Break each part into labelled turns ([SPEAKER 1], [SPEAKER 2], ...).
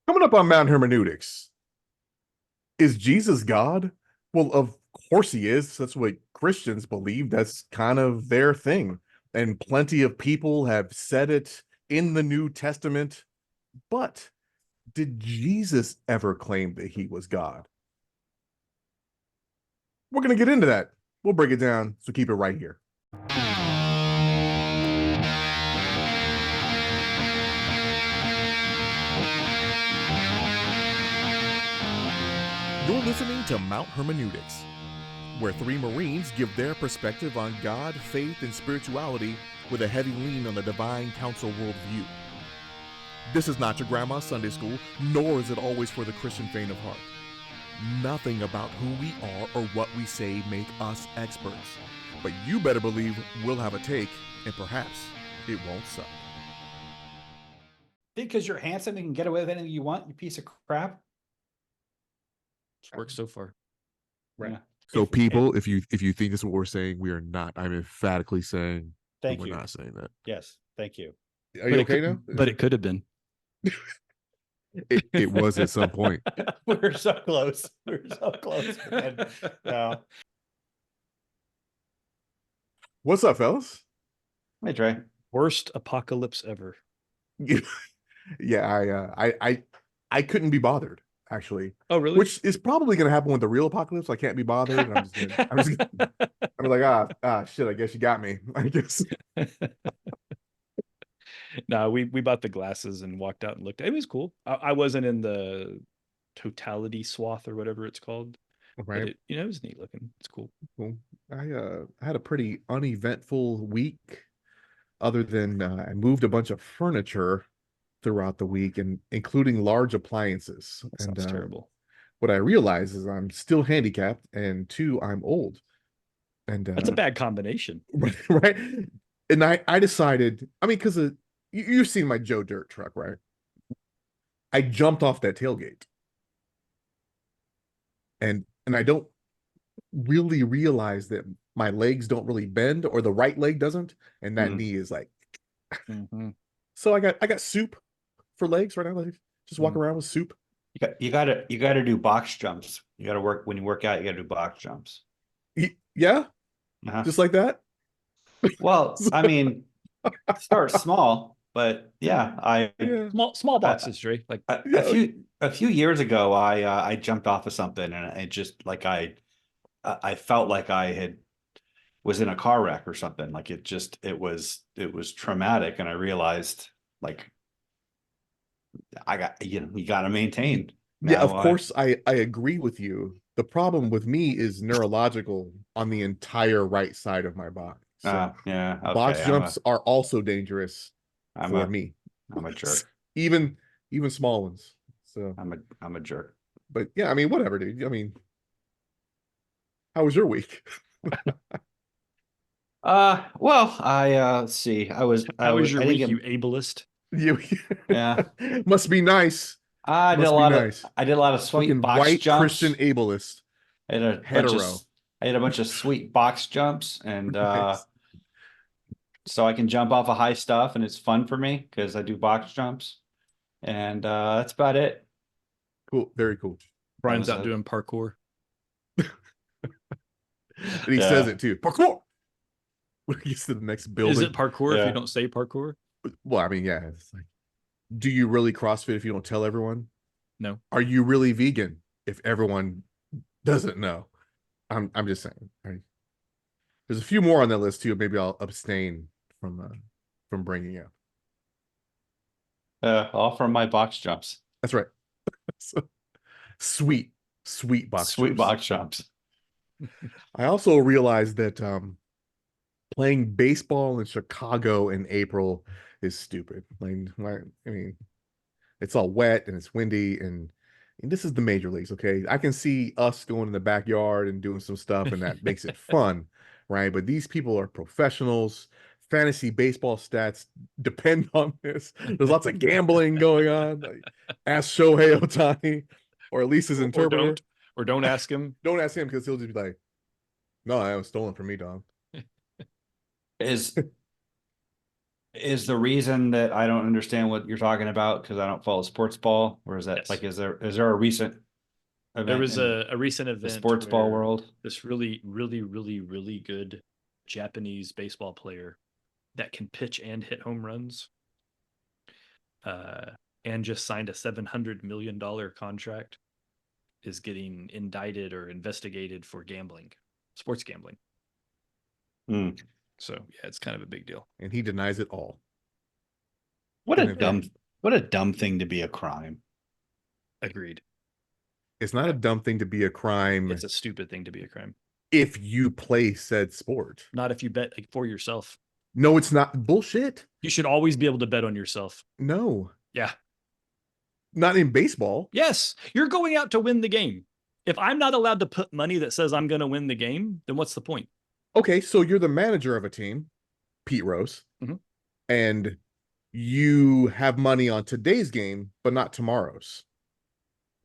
[SPEAKER 1] Coming up on Mount Hermeneutics, is Jesus God? Well, of course he is. That's what Christians believe. That's kind of their thing. And plenty of people have said it in the New Testament. But did Jesus ever claim that he was God? We're going to get into that. We'll break it down. So keep it right here. You're listening to Mount Hermeneutics, where three Marines give their perspective on God, faith, and spirituality with a heavy lean on the divine council worldview. This is not your grandma's Sunday school, nor is it always for the Christian faint of heart. Nothing about who we are or what we say make us experts. But you better believe we'll have a take, and perhaps it won't suck.
[SPEAKER 2] Because you're handsome and can get away with anything you want, you piece of crap.
[SPEAKER 3] Works so far.
[SPEAKER 1] Right.
[SPEAKER 2] Yeah.
[SPEAKER 1] So people, if you think this is what we're saying, we are not. I'm emphatically saying
[SPEAKER 2] Thank
[SPEAKER 1] we're
[SPEAKER 2] you.
[SPEAKER 1] not saying that.
[SPEAKER 2] Yes, thank you.
[SPEAKER 1] Are you okay now?
[SPEAKER 3] But it could have been.
[SPEAKER 1] It was at some point.
[SPEAKER 2] We're so close. We're so close, man. Yeah.
[SPEAKER 1] What's up,
[SPEAKER 2] Hey, Trey.
[SPEAKER 3] Worst apocalypse ever.
[SPEAKER 1] Yeah, I couldn't be bothered, actually.
[SPEAKER 3] Oh, really?
[SPEAKER 1] Which is probably going to happen with the real apocalypse. I can't be bothered. And I'm like, shit, I guess you got me. I guess.
[SPEAKER 3] No, we bought the glasses and walked out and looked. It was cool. I wasn't in the totality swath or whatever it's called.
[SPEAKER 1] Right.
[SPEAKER 3] But it was neat looking. It's cool.
[SPEAKER 1] Cool. I had a pretty uneventful week, other than I moved a bunch of furniture throughout the week, and including large appliances.
[SPEAKER 3] That sounds terrible.
[SPEAKER 1] What I realize is I'm still handicapped, and two, I'm old. And
[SPEAKER 3] that's a bad combination.
[SPEAKER 1] Right. And I decided, I mean, because you've seen my Joe Dirt truck, right? I jumped off that tailgate. And I don't really realize that my legs don't really bend, or the right leg doesn't, and that knee is like So I got soup for legs right now. Like, just walk around with soup.
[SPEAKER 2] You gotta do box jumps. You gotta work when you work out, you gotta do box jumps.
[SPEAKER 1] Yeah. Just like that.
[SPEAKER 2] Well, I mean, start small, but yeah,
[SPEAKER 3] small boxes, Dre. Like
[SPEAKER 2] a few years ago, I jumped off of something, and it just like I felt like I was in a car wreck or something. Like it was traumatic, and I realized like you got to maintain.
[SPEAKER 1] Yeah, of course, I agree with you. The problem with me is neurological on the entire right side of my body. So
[SPEAKER 2] yeah, okay.
[SPEAKER 1] Box jumps are also dangerous for me.
[SPEAKER 2] I'm a jerk.
[SPEAKER 1] Even small ones. So
[SPEAKER 2] I'm a jerk.
[SPEAKER 1] But yeah, I mean, whatever, dude. I mean, how was your week?
[SPEAKER 2] Well, let's see.
[SPEAKER 3] How was your week, you ableist?
[SPEAKER 2] Yeah.
[SPEAKER 1] Must be nice.
[SPEAKER 2] I did a lot of sweet
[SPEAKER 1] fucking
[SPEAKER 2] box
[SPEAKER 1] white
[SPEAKER 2] jumps.
[SPEAKER 1] Christian ableist.
[SPEAKER 2] I had a bunch of sweet box jumps, and
[SPEAKER 1] Nice.
[SPEAKER 2] so I can jump off of high stuff, and it's fun for me because I do box jumps, and that's about it.
[SPEAKER 1] Cool, very cool.
[SPEAKER 3] Brian's out doing parkour.
[SPEAKER 1] And he says it too. Parkour. When he gets to the next building.
[SPEAKER 3] Is it parkour if you don't say parkour?
[SPEAKER 1] Well, I mean, yeah. It's like, do you really CrossFit if you don't tell everyone?
[SPEAKER 3] No.
[SPEAKER 1] Are you really vegan if everyone doesn't know? I'm just saying. Right? There's a few more on that list too. Maybe I'll abstain from bringing up.
[SPEAKER 2] All from my box jumps.
[SPEAKER 1] That's right. Sweet box
[SPEAKER 2] jumps.
[SPEAKER 1] I also realized that playing baseball in Chicago in April is stupid. I mean, it's all wet and it's windy, and this is the major leagues, okay? I can see us going in the backyard and doing some stuff, and that makes it fun, right? But these people are professionals. Fantasy baseball stats depend on this. There's lots of gambling going on. Like, ask Shohei Ohtani, or at least his interpreter.
[SPEAKER 3] Or don't ask him.
[SPEAKER 1] Don't ask him, because he'll just be like, no, that was stolen from me, dog.
[SPEAKER 2] Is Is the reason that I don't understand what you're talking about because I don't follow sports ball, or is that
[SPEAKER 3] Yes.
[SPEAKER 2] like is there a recent
[SPEAKER 3] There
[SPEAKER 2] event
[SPEAKER 3] was
[SPEAKER 2] in
[SPEAKER 3] a recent
[SPEAKER 2] the
[SPEAKER 3] event
[SPEAKER 2] sports ball
[SPEAKER 3] where
[SPEAKER 2] world?
[SPEAKER 3] this really, really, really, really good Japanese baseball player that can pitch and hit home runs, uh, and just signed a $700 million contract, is getting indicted or investigated for gambling, sports gambling.
[SPEAKER 2] Hmm.
[SPEAKER 3] So yeah, it's kind of a big deal.
[SPEAKER 1] And he denies it all.
[SPEAKER 2] What a
[SPEAKER 1] Couldn't have
[SPEAKER 2] dumb what a dumb thing to be a crime.
[SPEAKER 3] Agreed.
[SPEAKER 1] It's not
[SPEAKER 3] Yeah.
[SPEAKER 1] a dumb thing to be a crime
[SPEAKER 3] It's a stupid thing to be a crime.
[SPEAKER 1] if you play said sport.
[SPEAKER 3] Not if you bet like, for yourself.
[SPEAKER 1] No, it's not. Bullshit.
[SPEAKER 3] You should always be able to bet on yourself.
[SPEAKER 1] No,
[SPEAKER 3] Yeah.
[SPEAKER 1] not in baseball.
[SPEAKER 3] Yes. You're going out to win the game. If I'm not allowed to put money that says I'm going to win the game, then what's the point?
[SPEAKER 1] Okay, so you're the manager of a team, Pete Rose,
[SPEAKER 3] Mhm.
[SPEAKER 1] and you have money on today's game, but not tomorrow's.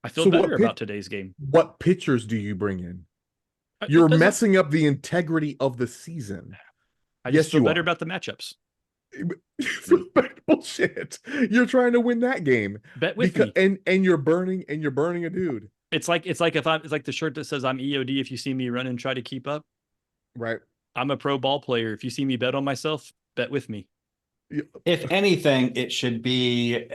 [SPEAKER 3] I feel
[SPEAKER 1] So
[SPEAKER 3] better about today's game.
[SPEAKER 1] what pitchers do you bring in?
[SPEAKER 3] It
[SPEAKER 1] You're
[SPEAKER 3] doesn't,
[SPEAKER 1] messing up the integrity of the season.
[SPEAKER 3] I just
[SPEAKER 1] Yes,
[SPEAKER 3] feel
[SPEAKER 1] you
[SPEAKER 3] better
[SPEAKER 1] are.
[SPEAKER 3] about the matchups.
[SPEAKER 1] Bullshit. You're trying to win that game
[SPEAKER 3] Bet with me.
[SPEAKER 1] and you're burning a dude.
[SPEAKER 3] It's like it's like the shirt that says I'm EOD if you see me run and try to keep up.
[SPEAKER 1] Right.
[SPEAKER 3] I'm a pro ball player. If you see me bet on myself, bet with me.
[SPEAKER 2] If anything, it should be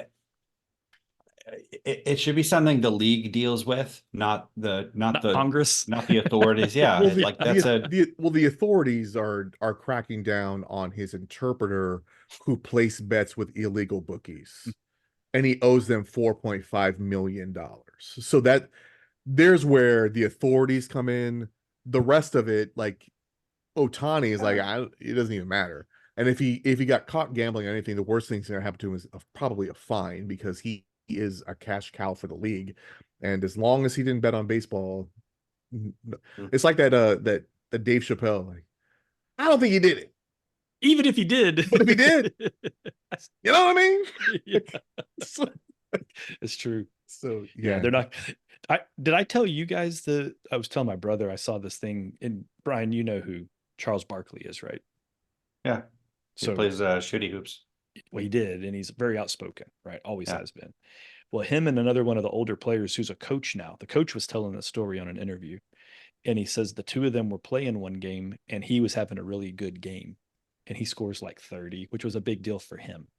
[SPEAKER 2] something the league deals with, not the
[SPEAKER 3] Congress.
[SPEAKER 2] not the authorities. Yeah,
[SPEAKER 1] Well,
[SPEAKER 2] like that's
[SPEAKER 1] the authorities are cracking down on his interpreter who placed bets with illegal bookies, and he owes them $4.5 million. So that there's where the authorities come in. The rest of it, like Otani, is like it doesn't even matter. And if he got caught gambling or anything, the worst thing's gonna happen to him is probably a fine because he is a cash cow for the league. And as long as he didn't bet on baseball, it's like that Dave Chappelle. Like, I don't think he did it,
[SPEAKER 3] Even if he did.
[SPEAKER 1] but if he did, you know what I mean?
[SPEAKER 3] Yeah,
[SPEAKER 1] so,
[SPEAKER 3] it's true.
[SPEAKER 1] so
[SPEAKER 3] Yeah, they're not. Did I tell you guys I was telling my brother I saw this thing, and Brian, you know who Charles Barkley is, right?
[SPEAKER 2] yeah. He
[SPEAKER 3] So
[SPEAKER 2] plays shitty hoops.
[SPEAKER 3] well, he did, and he's very outspoken, right? Always
[SPEAKER 2] Yeah.
[SPEAKER 3] has been. Well, him and another one of the older players who's a coach now. The coach was telling the story on an interview, and he says the two of them were playing one game, and he was having a really good game, and he scores like 30, which was a big deal for him.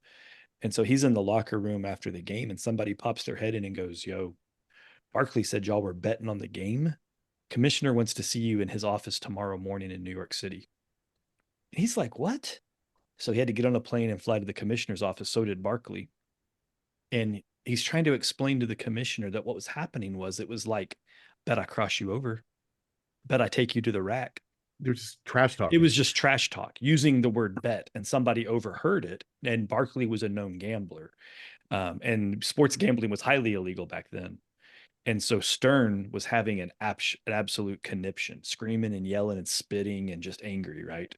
[SPEAKER 3] And so he's in the locker room after the game, and somebody pops their head in and goes, "Yo, Barkley said y'all were betting on the game. Commissioner wants to see you in his office tomorrow morning in New York City." And he's like, "What?" So he had to get on a plane and fly to the commissioner's office. So did Barkley. And he's trying to explain to the commissioner that what was happening was it was like, bet I cross you over, bet I take you to the rack.
[SPEAKER 1] they're just trash
[SPEAKER 3] It
[SPEAKER 1] talking.
[SPEAKER 3] was just trash talk using the word bet, and somebody overheard it. And Barkley was a known gambler. And sports gambling was highly illegal back then. And so Stern was having an absolute conniption, screaming and yelling and spitting and just angry, right?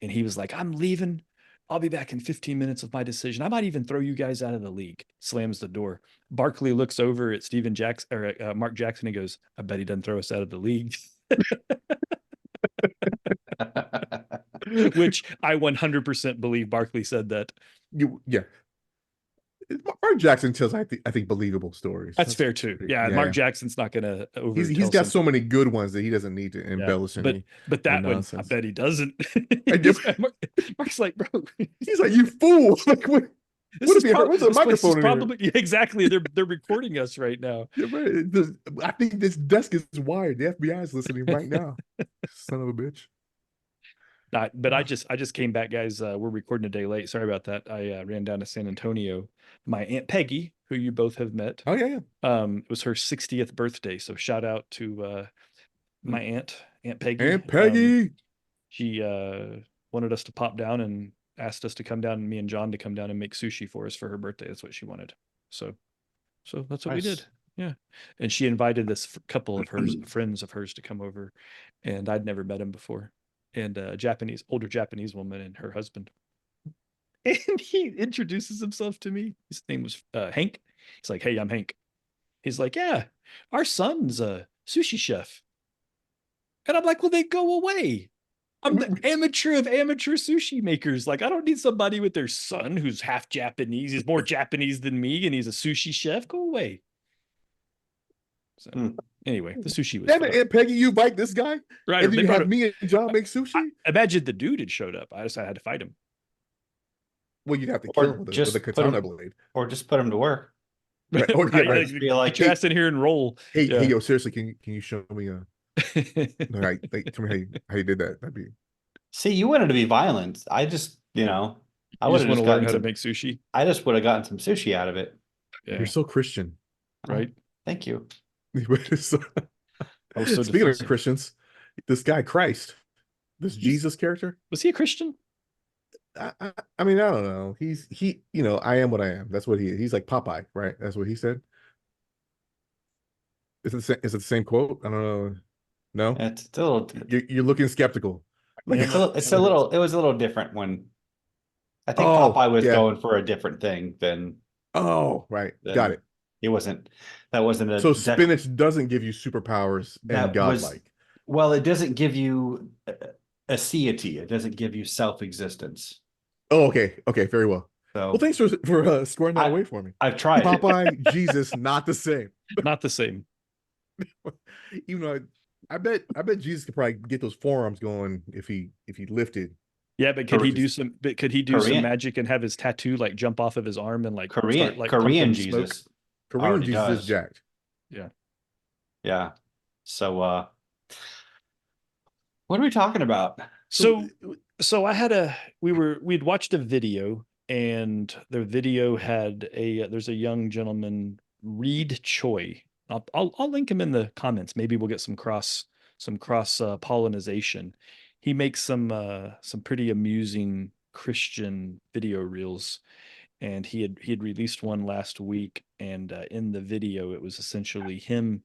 [SPEAKER 3] And he was like, "I'm leaving. I'll be back in 15 minutes with my decision. I might even throw you guys out of the league." Slams the door. Barkley looks over at Steven Jackson or Mark Jackson and goes, "I bet he doesn't throw us out of the league." Which I 100% believe Barkley said that.
[SPEAKER 1] Yeah. Mark Jackson tells, I think believable stories.
[SPEAKER 3] That's fair too. Yeah, Mark Jackson's not going to over.
[SPEAKER 1] He's got so many good ones that he doesn't need to embellish any.
[SPEAKER 3] But that one, I
[SPEAKER 1] nonsense.
[SPEAKER 3] bet he doesn't. Mark's like, bro.
[SPEAKER 1] He's like, you fool! Like, what if he heard? What's a microphone in
[SPEAKER 3] probably yeah, exactly. They're recording us right now.
[SPEAKER 1] here? Yeah, right. I think this desk is wired. The FBI is listening right now. Son of a bitch.
[SPEAKER 3] But I just came back, guys. We're recording a day late. Sorry about that. I ran down to San Antonio. My Aunt Peggy, who you both have met.
[SPEAKER 1] Oh yeah.
[SPEAKER 3] It was her 60th birthday. So shout out to my Aunt Peggy.
[SPEAKER 1] Aunt Peggy.
[SPEAKER 3] She wanted us to pop down and asked us to come down, me and John to come down and make sushi for us for her birthday. That's what she wanted. So that's what we did. Yeah. And she invited this couple of hers, friends of hers, to come over, and I'd never met him before. And older Japanese woman and her husband. And he introduces himself to me. His name was Hank. He's like, "Hey, I'm Hank." He's like, "Yeah, our son's a sushi chef." And I'm like, "Well, they go away." I'm the amateur of amateur sushi makers. Like, I don't need somebody with their son who's half Japanese. He's more Japanese than me, and he's a sushi chef. Go away. So
[SPEAKER 2] Hmm.
[SPEAKER 3] anyway, the sushi was
[SPEAKER 1] Damn
[SPEAKER 3] fun.
[SPEAKER 1] it, Aunt Peggy, you bite this guy,
[SPEAKER 3] Right.
[SPEAKER 1] and then
[SPEAKER 3] They
[SPEAKER 1] you
[SPEAKER 3] brought
[SPEAKER 1] have
[SPEAKER 3] it.
[SPEAKER 1] me and John make sushi.
[SPEAKER 3] Imagine the dude had showed up. I had to fight him.
[SPEAKER 1] Well, you'd have to kill him
[SPEAKER 2] Or
[SPEAKER 1] with a
[SPEAKER 2] just put
[SPEAKER 1] katana
[SPEAKER 2] him,
[SPEAKER 1] blade,
[SPEAKER 2] or just put him to work.
[SPEAKER 1] right? Or yeah,
[SPEAKER 3] Right.
[SPEAKER 1] right.
[SPEAKER 3] Like,
[SPEAKER 2] Just be like,
[SPEAKER 3] get your ass in here and roll.
[SPEAKER 1] Hey,
[SPEAKER 3] Yeah.
[SPEAKER 1] yo, seriously, can you show me like tell me how you did that? That'd be
[SPEAKER 2] see, you wanted to be violent. I just, I
[SPEAKER 3] You
[SPEAKER 2] would
[SPEAKER 3] just
[SPEAKER 2] have
[SPEAKER 3] want
[SPEAKER 2] just
[SPEAKER 3] to learn
[SPEAKER 2] gotten
[SPEAKER 3] how to
[SPEAKER 2] some.
[SPEAKER 3] make sushi.
[SPEAKER 2] I just would have gotten some sushi out of it.
[SPEAKER 1] you're
[SPEAKER 3] Yeah.
[SPEAKER 1] so Christian.
[SPEAKER 2] Oh,
[SPEAKER 3] Right.
[SPEAKER 2] thank you.
[SPEAKER 3] I was so
[SPEAKER 1] Speaking of
[SPEAKER 3] defensive.
[SPEAKER 1] Christians, this guy Christ, this
[SPEAKER 3] He's-
[SPEAKER 1] Jesus character.
[SPEAKER 3] Was he a Christian?
[SPEAKER 1] I mean, I don't know. I am what I am. That's what he is. He's like Popeye, right? That's what he said. Is it the same quote? I don't know. No,
[SPEAKER 2] It's a little,
[SPEAKER 1] you're looking skeptical. Like,
[SPEAKER 2] it was a little different when I think
[SPEAKER 1] oh
[SPEAKER 2] Popeye was
[SPEAKER 1] yeah,
[SPEAKER 2] going for a different thing
[SPEAKER 1] oh right, got
[SPEAKER 2] than
[SPEAKER 1] it.
[SPEAKER 2] he wasn't. That wasn't
[SPEAKER 1] So spinach doesn't give you superpowers and
[SPEAKER 2] that was,
[SPEAKER 1] godlike.
[SPEAKER 2] well, it doesn't give you a deity. It doesn't give you self-existence.
[SPEAKER 1] Oh, okay, very well. Well,
[SPEAKER 2] So
[SPEAKER 1] thanks for squaring that
[SPEAKER 2] I
[SPEAKER 1] away for me.
[SPEAKER 2] I've tried.
[SPEAKER 1] Popeye, Jesus, not the same.
[SPEAKER 3] Not the same.
[SPEAKER 1] Even though I bet Jesus could probably get those forearms going if he lifted.
[SPEAKER 3] Yeah, but could he do
[SPEAKER 1] Just
[SPEAKER 3] some? But could he do some
[SPEAKER 2] Korean
[SPEAKER 3] magic and have his tattoo like jump off of his arm and like start like
[SPEAKER 2] Korean
[SPEAKER 3] pumping smoke?
[SPEAKER 2] Jesus
[SPEAKER 1] Korean
[SPEAKER 2] already
[SPEAKER 1] Jesus is
[SPEAKER 2] does.
[SPEAKER 1] jacked.
[SPEAKER 3] Yeah.
[SPEAKER 2] Yeah. So what are we talking about?
[SPEAKER 3] So I had we'd watched a video, and the video had there's a young gentleman, Reed Choi. I'll link him in the comments. Maybe we'll get some cross pollination. He makes some pretty amusing Christian video reels, and he had released one last week, and in the video it was essentially him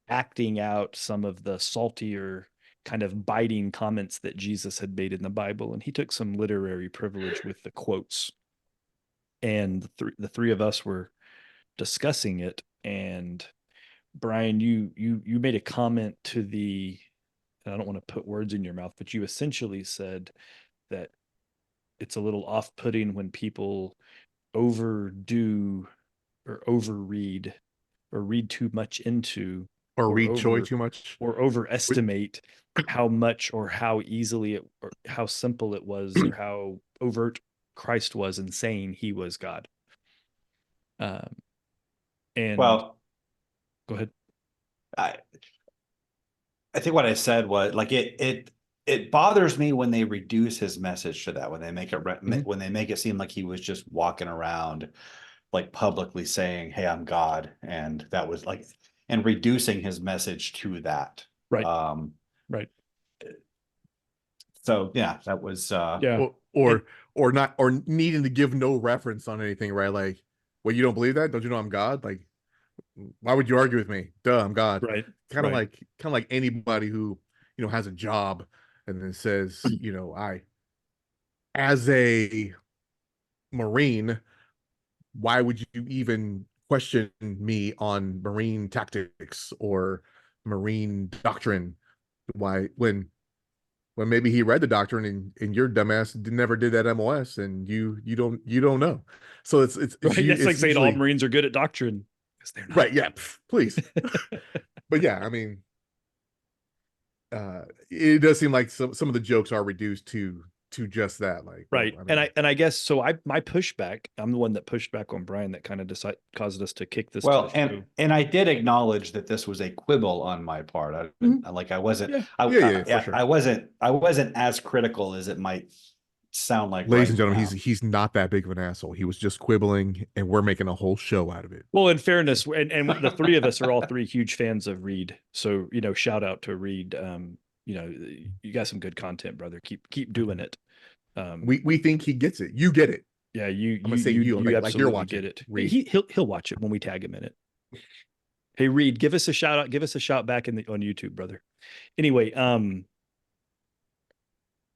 [SPEAKER 3] acting out some of the saltier kind of biting comments that Jesus had made in the Bible, and he took some literary privilege with the quotes. And the three of us were discussing it, and Brian, you made a comment to the, and I don't want to put words in your mouth, but you essentially said that it's a little off-putting when people overdo or overread or read too much into
[SPEAKER 1] Or
[SPEAKER 3] or
[SPEAKER 1] read Choi
[SPEAKER 3] over
[SPEAKER 1] too much.
[SPEAKER 3] or overestimate how much or how easily it or how simple it was or how overt Christ was in saying he was God. Um, and
[SPEAKER 2] Well,
[SPEAKER 3] go ahead.
[SPEAKER 2] I I think what I said was like it bothers me when they reduce his message to that, when they make it when they make it seem like he was just walking around like publicly saying, "Hey, I'm God," and that was like, and reducing his message to that.
[SPEAKER 3] Right. Right.
[SPEAKER 2] So yeah, that was
[SPEAKER 3] Yeah.
[SPEAKER 1] Or not, or needing to give no reference on anything, right? Like, well, you don't believe that? Don't you know I'm God? Like, why would you argue with me? Duh, I'm God.
[SPEAKER 3] Right.
[SPEAKER 1] Kind of
[SPEAKER 3] Right.
[SPEAKER 1] like anybody who has a job and then says, I, as a Marine, why would you even question me on Marine tactics or Marine doctrine? Why, when maybe he read the doctrine and your dumbass never did that MOS and you don't know. So it's
[SPEAKER 3] Right.
[SPEAKER 1] you
[SPEAKER 3] That's like
[SPEAKER 1] it's
[SPEAKER 3] saying all
[SPEAKER 1] usually
[SPEAKER 3] Marines are good at doctrine because they're not.
[SPEAKER 1] right. Yeah, please. But yeah, I mean, it does seem like some of the jokes are reduced to just that. Like, well,
[SPEAKER 3] Right.
[SPEAKER 1] I mean,
[SPEAKER 3] And I guess so. My pushback, I'm the one that pushed back on Brian that kind of caused us to kick this to
[SPEAKER 2] well,
[SPEAKER 3] the show.
[SPEAKER 2] and I did acknowledge that this was a quibble on my part. Like I wasn't,
[SPEAKER 3] Yeah.
[SPEAKER 1] yeah, for sure.
[SPEAKER 2] I wasn't as critical as it might sound like
[SPEAKER 1] Ladies
[SPEAKER 2] right
[SPEAKER 1] and gentlemen,
[SPEAKER 2] now.
[SPEAKER 1] he's not that big of an asshole. He was just quibbling, and we're making a whole show out of it.
[SPEAKER 3] Well, in fairness, and the three of us are all three huge fans of Reed. So, shout out to Reed. You got some good content, brother. Keep doing it.
[SPEAKER 1] We think he gets it. You get it.
[SPEAKER 3] Yeah,
[SPEAKER 1] I'm gonna say you
[SPEAKER 3] you
[SPEAKER 1] like you're
[SPEAKER 3] absolutely
[SPEAKER 1] watching
[SPEAKER 3] get it.
[SPEAKER 1] Reed.
[SPEAKER 3] He'll watch it when we tag him in it. Hey, Reed, give us a shout out. Give us a shout back on YouTube, brother. Anyway,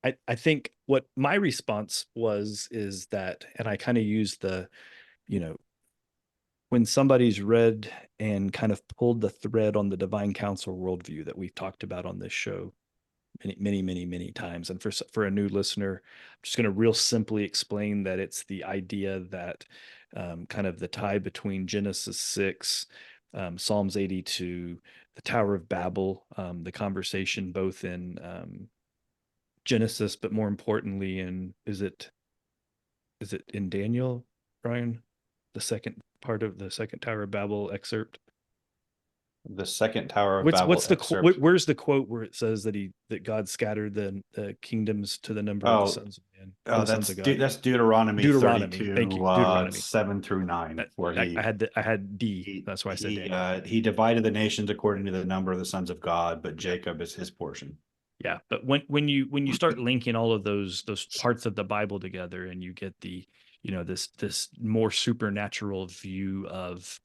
[SPEAKER 3] I think what my response is that, and I kind of used the, when somebody's read and kind of pulled the thread on the divine council worldview that we've talked about on this show, many times. And for a new listener, I'm just going to real simply explain that it's the idea that kind of the tie between Genesis 6, Psalms 82, the Tower of Babel, the conversation both in Genesis, but more importantly in is it in Daniel, Brian? The second part of the second Tower of Babel excerpt.
[SPEAKER 2] The second Tower of Babel
[SPEAKER 3] What's the
[SPEAKER 2] excerpt.
[SPEAKER 3] where's the quote where it says that God scattered the kingdoms to the number of the
[SPEAKER 2] Oh,
[SPEAKER 3] sons of man, or the sons of God?
[SPEAKER 2] that's Deuteronomy
[SPEAKER 3] Deuteronomy. Thank
[SPEAKER 2] 32,
[SPEAKER 3] you. Deuteronomy.
[SPEAKER 2] 7 through 9, where
[SPEAKER 3] I had D. That's why I said Daniel.
[SPEAKER 2] he divided the nations according to the number of the sons of God, but Jacob is his portion.
[SPEAKER 3] Yeah, but when you start linking all of those parts of the Bible together, and you get the this more supernatural view of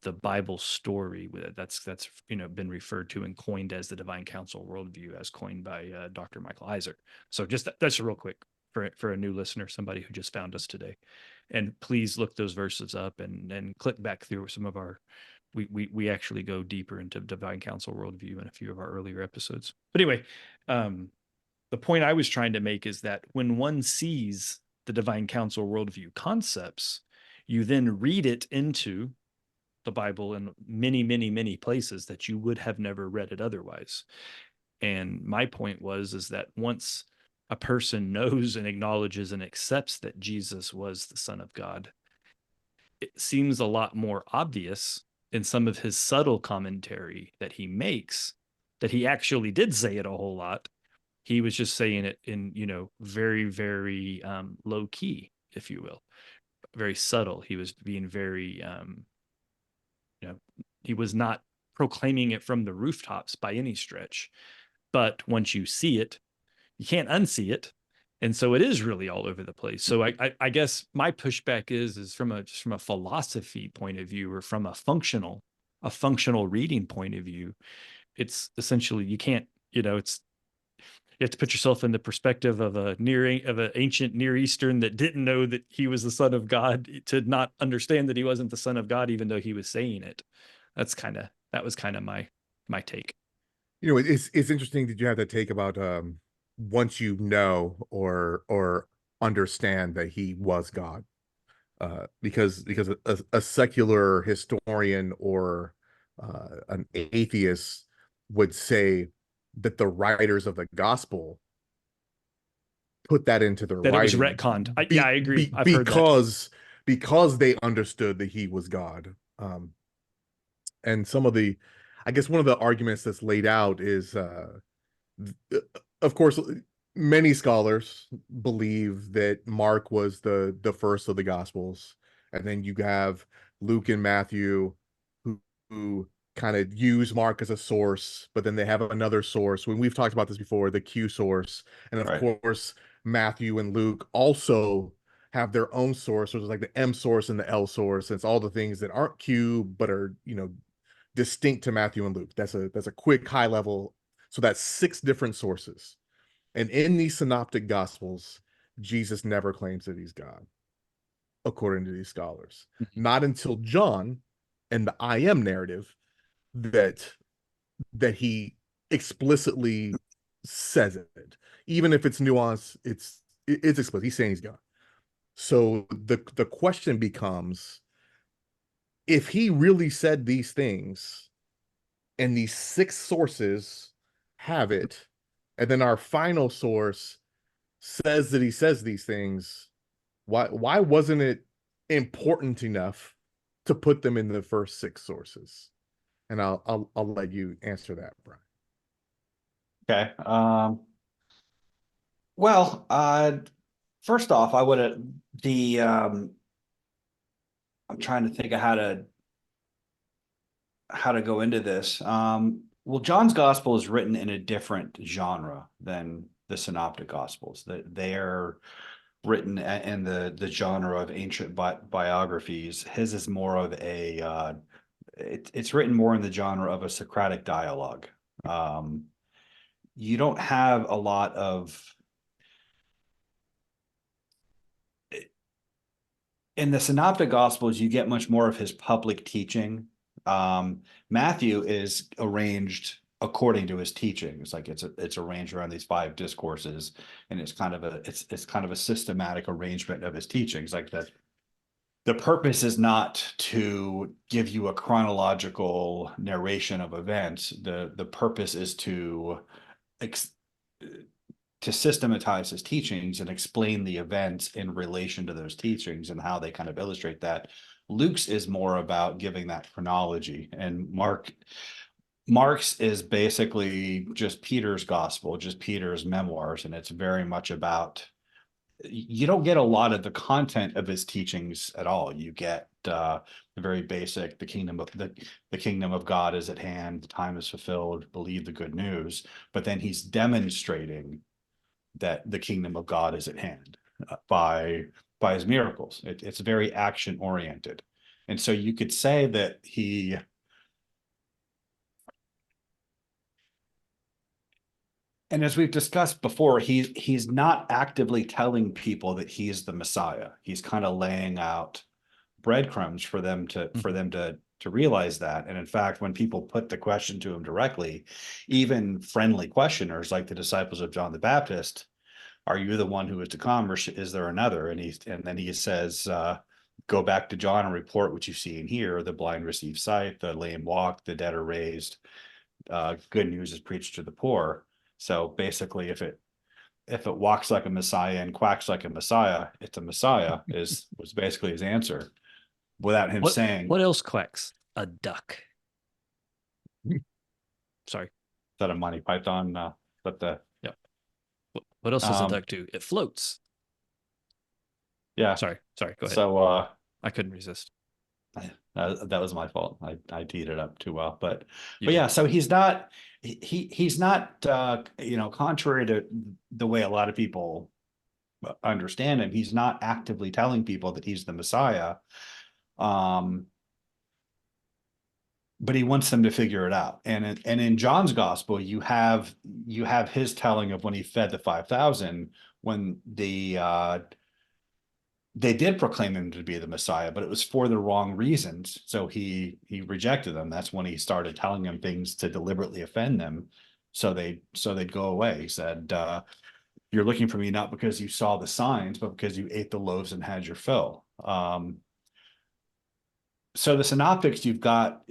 [SPEAKER 3] the Bible story with it, that's been referred to and coined as the divine council worldview, as coined by Dr. Michael Heiser. So just that's real quick for a new listener, somebody who just found us today, and please look those verses up and click back through some of our. We actually go deeper into divine council worldview in a few of our earlier episodes. But anyway, the point I was trying to make is that when one sees the divine council worldview concepts, you then read it into the Bible in many places that you would have never read it otherwise. And my point is that once a person knows and acknowledges and accepts that Jesus was the Son of God, it seems a lot more obvious in some of his subtle commentary that he makes that he actually did say it a whole lot. He was just saying it in, very low key, if you will, very subtle. He was being very, he was not proclaiming it from the rooftops by any stretch. But once you see it, you can't unsee it. And so it is really all over the place. So I guess my pushback is from a philosophy point of view, or from a functional reading point of view. It's essentially, you can't, it's, you have to put yourself in the perspective of an ancient Near Eastern that didn't know that he was the Son of God, to not understand that he wasn't the Son of God, even though he was saying it. That was kind of my take.
[SPEAKER 1] It's interesting that you have that take about once you know or understand that he was God, because a secular historian or an atheist would say that the writers of the gospel put that into their
[SPEAKER 3] That it was
[SPEAKER 1] writing
[SPEAKER 3] retconned. I agree. I've heard
[SPEAKER 1] because they understood that he was God. And I guess one of the arguments that's laid out is, of course, many scholars believe that Mark was the first of the Gospels, and then you have Luke and Matthew who kind of use Mark as a source, but then they have another source. When we've talked about this before, the Q source, and of course Matthew and Luke also have their own source, which is like the M source and the L source. And it's all the things that aren't Q but are distinct to Matthew and Luke. That's a quick high level. So that's 6 different sources. And in these synoptic gospels, Jesus never claims that he's God, according to these scholars. Not until John and the I am narrative that he explicitly says it. Even if it's nuanced, it's explicit. He's saying he's God. So the question becomes, if he really said these things and these 6 sources have it, and then our final source says that he says these things, why wasn't it important enough to put them in the first 6 sources? And I'll let you answer that, Brian.
[SPEAKER 2] Okay. Well, first off, I would have I'm trying to think of how to go into this. Well, John's gospel is written in a different genre than the synoptic gospels. They're written in the genre of ancient biographies. His is more of a it's written more in the genre of a Socratic dialogue. You don't have a lot of, in the synoptic gospels, you get much more of his public teaching. Matthew is arranged according to his teachings. Like it's arranged around these 5 discourses, and it's kind of a systematic arrangement of his teachings. Like that, the purpose is not to give you a chronological narration of events. The purpose is to systematize his teachings and explain the events in relation to those teachings and how they kind of illustrate that. Luke's is more about giving that chronology, and Mark's is basically just Peter's gospel, just Peter's memoirs, and it's very much about, you don't get a lot of the content of his teachings at all. You get the very basic, the kingdom of God is at hand, the time is fulfilled, believe the good news. But then he's demonstrating that the kingdom of God is at hand by his miracles. It's very action oriented. And so you could say that and as we've discussed before, he's not actively telling people that he's the Messiah. He's kind of laying out breadcrumbs for them to realize that. And in fact, when people put the question to him directly, even friendly questioners like the disciples of John the Baptist, are you the one who is to come, or is there another? And then he says, go back to John and report what you see and hear. The blind receive sight, the lame walk, the dead are raised. Good news is preached to the poor. So basically, if it walks like a Messiah and quacks like a Messiah, it's a Messiah, was basically his answer, without him saying.
[SPEAKER 3] What else quacks? A duck. Sorry.
[SPEAKER 2] Is that a Monty Python?
[SPEAKER 3] Yeah. What else does a duck do? It floats.
[SPEAKER 2] Yeah.
[SPEAKER 3] Sorry. Go ahead.
[SPEAKER 2] So
[SPEAKER 3] I couldn't resist.
[SPEAKER 2] That was my fault. I teed it up too well, but yeah. So he's not contrary to the way a lot of people understand him. He's not actively telling people that he's the Messiah, but he wants them to figure it out. And in John's gospel, you have his telling of when he fed the 5,000, when they did proclaim him to be the Messiah, but it was for the wrong reasons. So he rejected them. That's when he started telling them things to deliberately offend them, so they'd go away. He said, you're looking for me not because you saw the signs, but because you ate the loaves and had your fill. So the synoptics, you've got,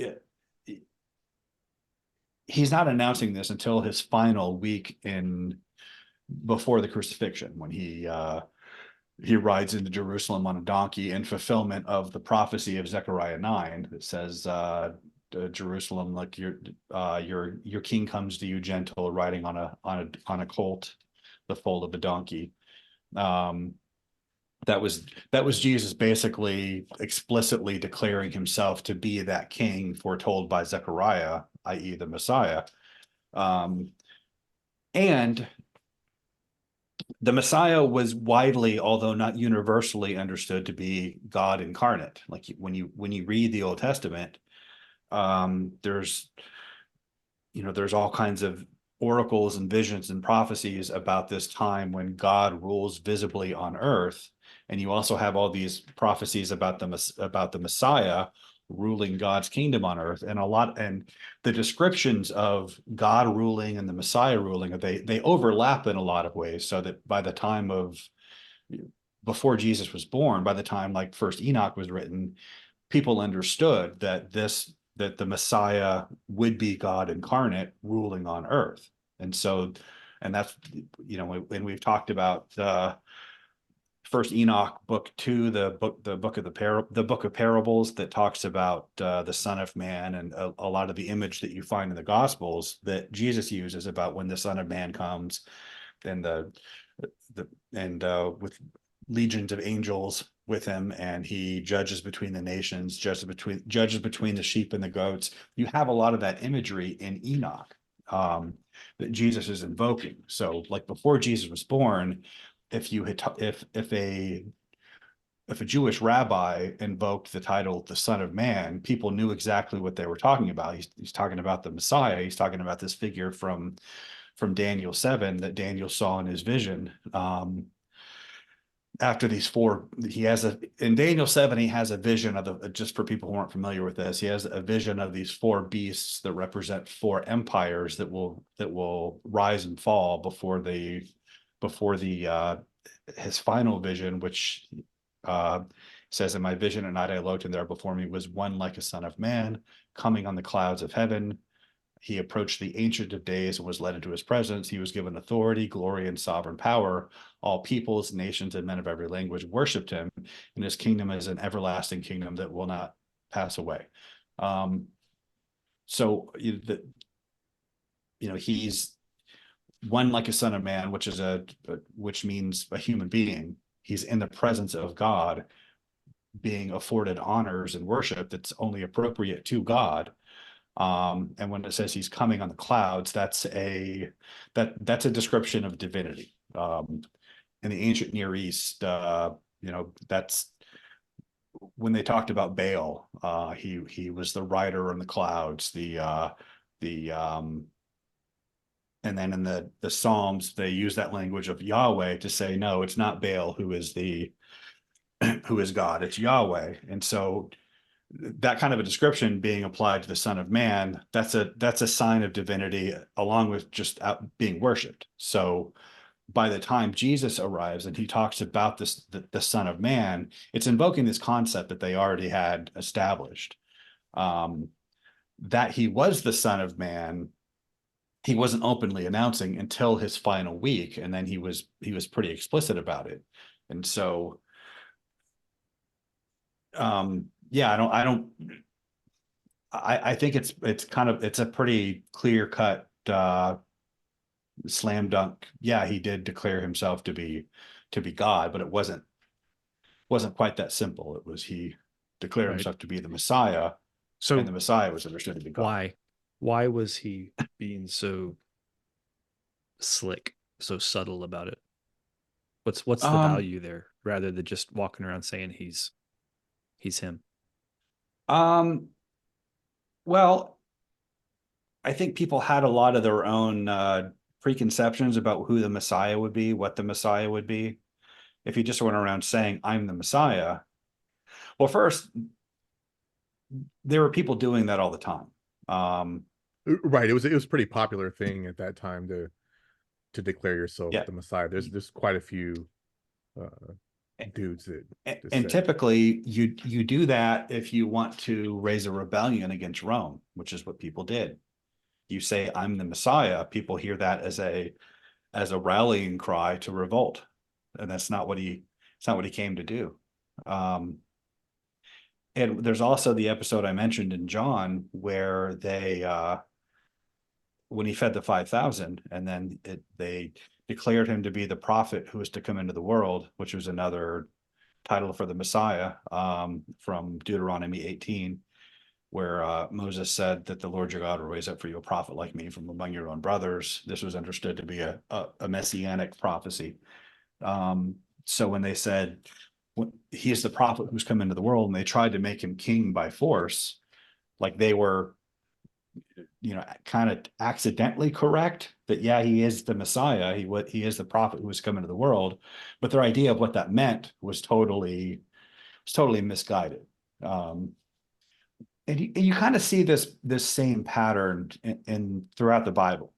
[SPEAKER 2] he's not announcing this until his final week before the crucifixion, when he rides into Jerusalem on a donkey in fulfillment of the prophecy of Zechariah 9 that says, Jerusalem, like your king comes to you gentle, riding on a colt, the foal of a donkey. That was Jesus basically explicitly declaring himself to be that king foretold by Zechariah, i.e. the Messiah. And the Messiah was widely, although not universally, understood to be God incarnate. Like when you read the Old Testament, there's all kinds of oracles and visions and prophecies about this time when God rules visibly on earth. And you also have all these prophecies about the Messiah ruling God's kingdom on earth, and the descriptions of God ruling and the Messiah ruling, they overlap in a lot of ways, so that by the time before Jesus was born, by the time like First Enoch was written, people understood that the Messiah would be God incarnate ruling on earth. And that's, when we've talked about First Enoch, book 2, the book of parables that talks about the Son of Man, and a lot of the image that you find in the Gospels that Jesus uses about when the Son of Man comes, and with legions of angels with him, and he judges between the nations, judges between the sheep and the goats. You have a lot of that imagery in Enoch that Jesus is invoking. So, like before Jesus was born, if a Jewish rabbi invoked the title the Son of Man, people knew exactly what they were talking about. He's talking about the Messiah. He's talking about this figure from Daniel 7 that Daniel saw in his vision. after these four, he has in Daniel 7, he has a vision of just for people who aren't familiar with this, he has a vision of these four beasts that represent four empires that will rise and fall before his final vision, which says, in my vision at night I looked, and there before me was one like a son of man coming on the clouds of heaven. He approached the Ancient of Days and was led into his presence. He was given authority, glory, and sovereign power. All peoples, nations, and men of every language worshipped him, and his kingdom is an everlasting kingdom that will not pass away. So he's one like a son of man, which means a human being. He's in the presence of God, being afforded honors and worship that's only appropriate to God. And when it says he's coming on the clouds, that's a description of divinity. In the ancient Near East, that's when they talked about Baal. He was the rider on the clouds. And then in the Psalms, they use that language of Yahweh to say, no, it's not Baal who is God, it's Yahweh. And so that kind of a description being applied to the Son of Man, that's a sign of divinity, along with just being worshipped. So by the time Jesus arrives and he talks about the Son of Man, it's invoking this concept that they already had established, that he was the Son of Man. He wasn't openly announcing until his final week, and then he was pretty explicit about it. And so I think it's a pretty clear cut slam dunk. Yeah, he did declare himself to be God, but it wasn't quite that simple. It was, he declared
[SPEAKER 3] Right.
[SPEAKER 2] himself to be the Messiah, and
[SPEAKER 3] So
[SPEAKER 2] the Messiah was understood to be God.
[SPEAKER 3] why was he being so slick, so subtle about it? What's the value there, rather than just walking around saying he's him?
[SPEAKER 2] Well, I think people had a lot of their own preconceptions about who the Messiah would be, what the Messiah would be. If he just went around saying, I'm the Messiah, well, first, there were people doing that all the time.
[SPEAKER 1] Right. It was a pretty popular thing at that time to declare yourself
[SPEAKER 2] Yeah.
[SPEAKER 1] the Messiah. There's quite a few dudes that
[SPEAKER 2] And typically you do that if you want to raise a rebellion against Rome, which is what people did. You say, I'm the Messiah, people hear that as a rallying cry to revolt. And it's not what he came to do. And there's also the episode I mentioned in John where they when he fed the 5,000, and then they declared him to be the prophet who was to come into the world, which was another title for the Messiah, from Deuteronomy 18, where Moses said that the Lord your God will raise up for you a prophet like me from among your own brothers. This was understood to be a messianic prophecy. So when they said, he is the prophet who's come into the world, and they tried to make him king by force, like they were, kind of accidentally correct that, yeah, he is the Messiah. He is the prophet who was coming to the world, but their idea of what that meant was totally misguided. And you kind of see this same pattern in throughout the Bible.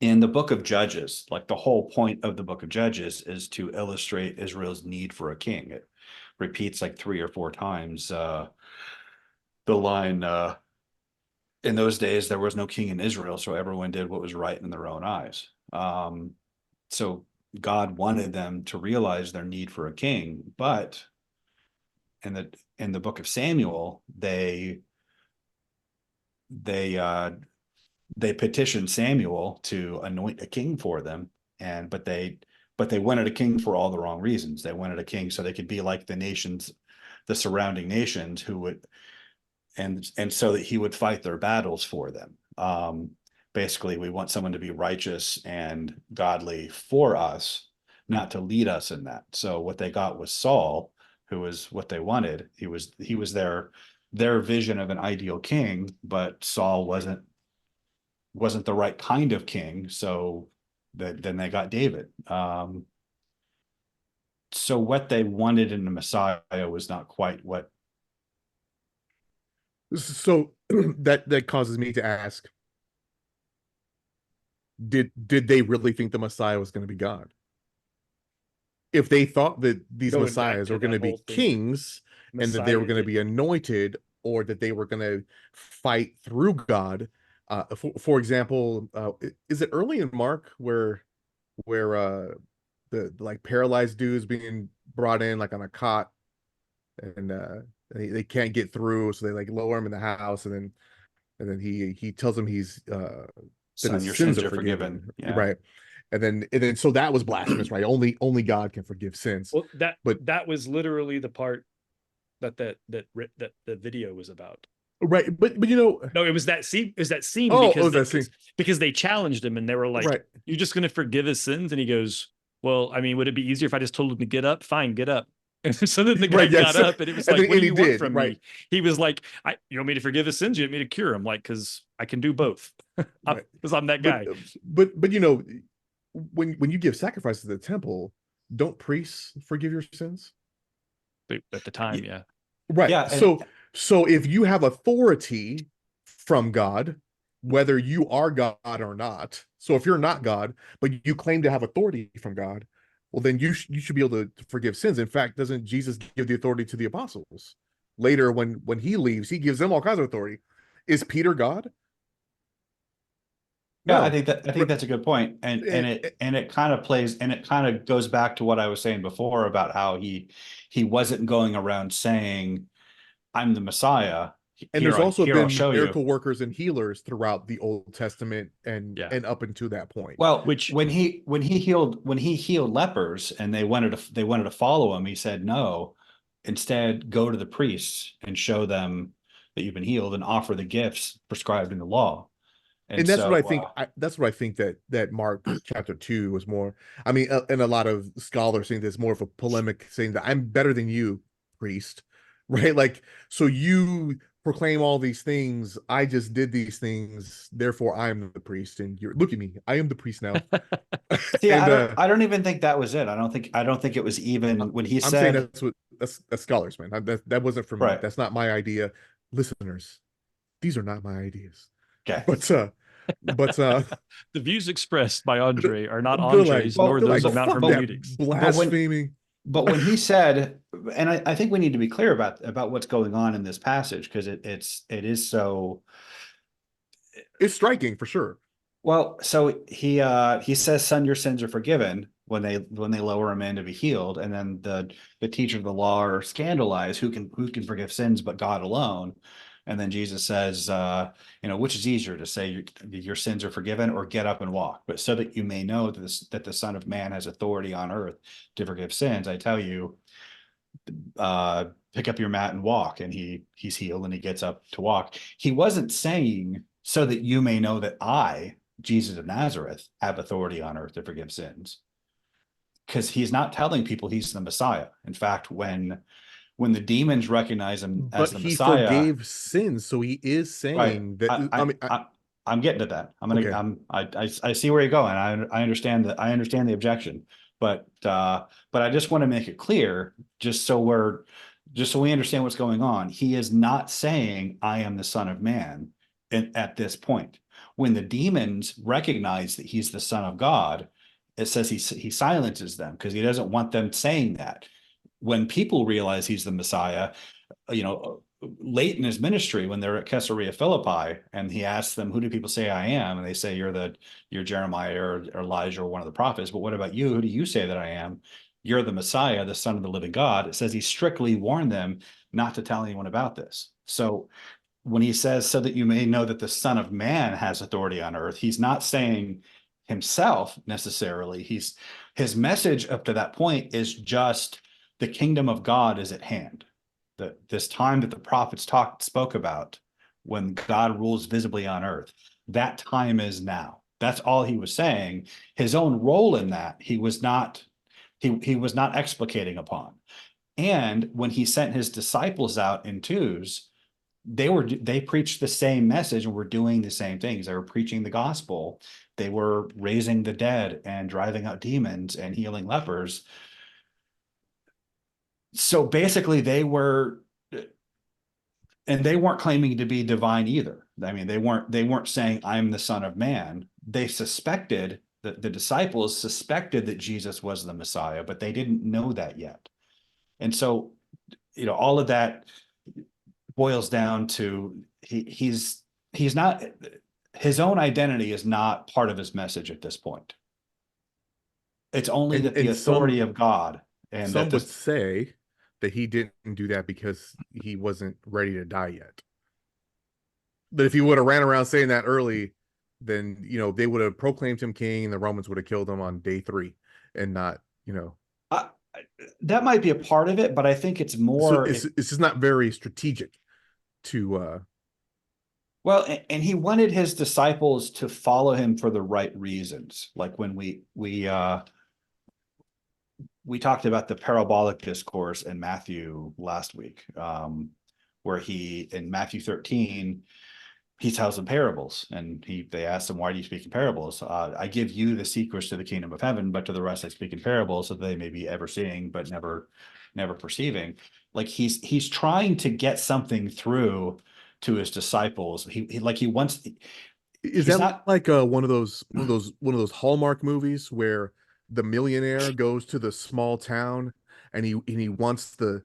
[SPEAKER 2] In the book of Judges, like the whole point of the book of Judges is to illustrate Israel's need for a king. It repeats like 3 or 4 times the line, in those days there was no king in Israel, so everyone did what was right in their own eyes. So God wanted them to realize their need for a king, but in the book of Samuel, they petitioned Samuel to anoint a king for them, but they wanted a king for all the wrong reasons. They wanted a king so they could be like the surrounding nations, who would, and so that he would fight their battles for them. Basically, we want someone to be righteous and godly for us, not to lead us in that. So what they got was Saul, who was what they wanted. He was their vision of an ideal king, but Saul wasn't the right kind of king. So then they got David. So what they wanted in the Messiah was not quite what.
[SPEAKER 1] So that causes me to ask, did they really think the Messiah was going to be God? If they thought that these
[SPEAKER 3] Going back
[SPEAKER 1] messiahs
[SPEAKER 3] to
[SPEAKER 1] were going
[SPEAKER 3] that
[SPEAKER 1] to be
[SPEAKER 3] whole thing,
[SPEAKER 1] kings and that they were
[SPEAKER 3] Messiah
[SPEAKER 1] going to be
[SPEAKER 3] didn't.
[SPEAKER 1] anointed, or that they were going to fight through God, for example, is it early in Mark where the like paralyzed dude's being brought in like on a cot, and they can't get through, so they like lower him in the house, and then he tells him he's that
[SPEAKER 2] Son,
[SPEAKER 1] his
[SPEAKER 2] your
[SPEAKER 1] sins
[SPEAKER 2] sins
[SPEAKER 1] are
[SPEAKER 2] are forgiven.
[SPEAKER 1] forgiven,
[SPEAKER 2] Yeah.
[SPEAKER 1] right? And then so that was blasphemous, right? Only God can forgive sins.
[SPEAKER 3] Well, that
[SPEAKER 1] But
[SPEAKER 3] that was literally the part that the video was about.
[SPEAKER 1] right, but you know,
[SPEAKER 3] No, it was that scene. It was that scene
[SPEAKER 1] oh, that scene,
[SPEAKER 3] because they challenged him and they were like,
[SPEAKER 1] right,
[SPEAKER 3] "You're just going to forgive his sins?" And he goes, "Well, I mean, would it be easier if I just told him to get up? Fine, get up." And so then the guy
[SPEAKER 1] right,
[SPEAKER 3] got
[SPEAKER 1] yes,
[SPEAKER 3] up, and it was
[SPEAKER 1] and
[SPEAKER 3] like,
[SPEAKER 1] then
[SPEAKER 3] "What
[SPEAKER 1] and
[SPEAKER 3] do
[SPEAKER 1] he
[SPEAKER 3] you want
[SPEAKER 1] did,
[SPEAKER 3] from
[SPEAKER 1] right,
[SPEAKER 3] me?" He was like, "You want me to forgive his sins? You want me to cure him?" Like, because I can do both.
[SPEAKER 1] right.
[SPEAKER 3] Because I'm that
[SPEAKER 1] But
[SPEAKER 3] guy.
[SPEAKER 1] but you know, when you give sacrifices to the temple, don't priests forgive your sins?
[SPEAKER 3] But at the time, yeah.
[SPEAKER 1] Right.
[SPEAKER 2] Yeah. And
[SPEAKER 1] So if you have authority from God, whether you are God or not, so if you're not God, but you claim to have authority from God, well, then you should be able to forgive sins. In fact, doesn't Jesus give the authority to the apostles? Later, when he leaves, he gives them all kinds of authority. Is Peter God?
[SPEAKER 2] yeah,
[SPEAKER 1] No.
[SPEAKER 2] I think that's a good point.
[SPEAKER 1] Eh,
[SPEAKER 2] And it kind of plays, and it kind of goes back to what I was saying before about how he wasn't going around saying, I'm the Messiah.
[SPEAKER 1] and there's also
[SPEAKER 2] Here I'll
[SPEAKER 1] been
[SPEAKER 2] show you.
[SPEAKER 1] miracle workers and healers throughout the Old Testament
[SPEAKER 3] Yeah.
[SPEAKER 1] and up until that point.
[SPEAKER 2] Well,
[SPEAKER 3] Which
[SPEAKER 2] when he healed lepers and they wanted to follow him, he said no. Instead, go to the priests and show them that you've been healed and offer the gifts prescribed in the law. And
[SPEAKER 1] And that's
[SPEAKER 2] so
[SPEAKER 1] what I think. That's what I think that Mark chapter 2 was more. I mean, and a lot of scholars think that's more of a polemic, saying that I'm better than you, priest, right? Like, so you proclaim all these things. I just did these things, therefore I'm the priest, and you're look at me. I am the priest now.
[SPEAKER 2] see,
[SPEAKER 1] And
[SPEAKER 2] I don't even think that was it. I don't think it was
[SPEAKER 1] I-
[SPEAKER 2] even when he
[SPEAKER 1] I'm saying
[SPEAKER 2] said,
[SPEAKER 1] that's scholars, man. That wasn't from me.
[SPEAKER 2] right.
[SPEAKER 1] That's not my idea. Listeners, these are not my ideas.
[SPEAKER 2] Okay.
[SPEAKER 1] But but
[SPEAKER 3] the views expressed by Andre are not
[SPEAKER 1] they're like
[SPEAKER 3] Andre's nor
[SPEAKER 2] Well,
[SPEAKER 1] they're like
[SPEAKER 3] those of Mount
[SPEAKER 1] fuck that
[SPEAKER 3] Hermeneutics.
[SPEAKER 2] but when
[SPEAKER 1] blaspheming.
[SPEAKER 2] But when he said, and I think we need to be clear about what's going on in this passage, because it is so.
[SPEAKER 1] It's striking for sure.
[SPEAKER 2] Well, so he says, "Son, your sins are forgiven," when they lower him in to be healed, and then the teacher of the law are scandalized. Who can forgive sins but God alone? And then Jesus says, which is easier to say your sins are forgiven or get up and walk? But so that you may know that the Son of Man has authority on earth to forgive sins, I tell you, pick up your mat and walk. And he's healed and he gets up to walk. He wasn't saying so that you may know that I, Jesus of Nazareth, have authority on earth to forgive sins, because he's not telling people he's the Messiah. In fact, when the demons recognize him as
[SPEAKER 1] But
[SPEAKER 2] the
[SPEAKER 1] he
[SPEAKER 2] Messiah,
[SPEAKER 1] forgave sins, so he is
[SPEAKER 2] right?
[SPEAKER 1] saying that. I mean,
[SPEAKER 2] I'm getting to that.
[SPEAKER 1] okay.
[SPEAKER 2] I see where you're going. I understand that. I understand the objection, but I just want to make it clear, just so we understand what's going on. He is not saying I am the Son of Man at this point. When the demons recognize that he's the Son of God, it says he silences them because he doesn't want them saying that. When people realize he's the Messiah, late in his ministry, when they're at Caesarea Philippi, and he asks them, "Who do people say I am?" And they say, "You're Jeremiah or Elijah or one of the prophets. But what about you? Who do you say that I am?" "You're the Messiah, the Son of the living God." It says he strictly warned them not to tell anyone about this. So when he says, "So that you may know that the Son of Man has authority on earth," he's not saying himself necessarily. His message up to that point is just the kingdom of God is at hand. This time that the prophets spoke about, when God rules visibly on earth, that time is now. That's all he was saying. His own role in that, he was not explicating upon. And when he sent his disciples out in twos, they preached the same message and were doing the same things. They were preaching the gospel. They were raising the dead and driving out demons and healing lepers. So basically they weren't claiming to be divine either. I mean, they weren't saying I'm the Son of Man. They suspected that the disciples suspected that Jesus was the Messiah, but they didn't know that yet. And so, all of that boils down to he's not, his own identity is not part of his message at this point. It's only that the
[SPEAKER 1] And
[SPEAKER 2] authority of God and that
[SPEAKER 1] some would
[SPEAKER 2] this,
[SPEAKER 1] say that he didn't do that because he wasn't ready to die yet. But if he would have ran around saying that early, then they would have proclaimed him king, and the Romans would have killed him on day 3, and not.
[SPEAKER 2] I, that might be a part of it, but I think it's
[SPEAKER 1] So
[SPEAKER 2] more.
[SPEAKER 1] it's just not very strategic to.
[SPEAKER 2] Well, and he wanted his disciples to follow him for the right reasons. Like when we talked about the parabolic discourse in Matthew last week, where he in Matthew 13 he tells them parables, and they ask him, why do you speak in parables? I give you the secrets to the kingdom of heaven, but to the rest I speak in parables, so they may be ever seeing but never perceiving. Like he's trying to get something through to his disciples. He wants.
[SPEAKER 1] Is
[SPEAKER 2] He's
[SPEAKER 1] that
[SPEAKER 2] not.
[SPEAKER 1] like one of those Hallmark movies where the millionaire goes to the small town, and he wants the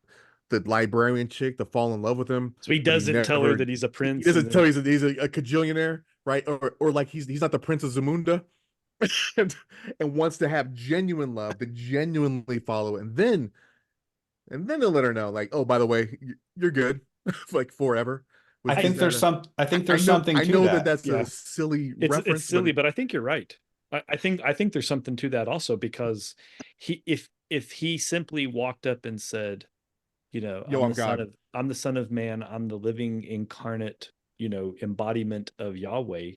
[SPEAKER 1] librarian chick to fall in love with him,
[SPEAKER 3] So he
[SPEAKER 1] but
[SPEAKER 3] doesn't tell her that he's a
[SPEAKER 1] he
[SPEAKER 3] prince, and
[SPEAKER 1] doesn't tell
[SPEAKER 3] then
[SPEAKER 1] he's a cajillionaire, right? Or like he's not the Prince of Zamunda, and, and wants to have genuine love, to genuinely follow, and then they'll let her know, like, oh, by the way, you're good, like forever.
[SPEAKER 2] I
[SPEAKER 1] Is
[SPEAKER 2] think
[SPEAKER 1] that
[SPEAKER 2] there's
[SPEAKER 1] a?
[SPEAKER 2] some. I think
[SPEAKER 1] I
[SPEAKER 2] there's
[SPEAKER 1] know
[SPEAKER 2] something
[SPEAKER 1] I
[SPEAKER 2] to
[SPEAKER 1] know that
[SPEAKER 2] that.
[SPEAKER 1] that's a
[SPEAKER 2] Yeah.
[SPEAKER 1] silly
[SPEAKER 3] it's
[SPEAKER 1] reference, but
[SPEAKER 3] silly, but I think you're right. I think there's something to that also, because if he simply walked up and said,
[SPEAKER 1] yo, I'm God.
[SPEAKER 3] I'm the Son of Man, I'm the living incarnate, embodiment of Yahweh,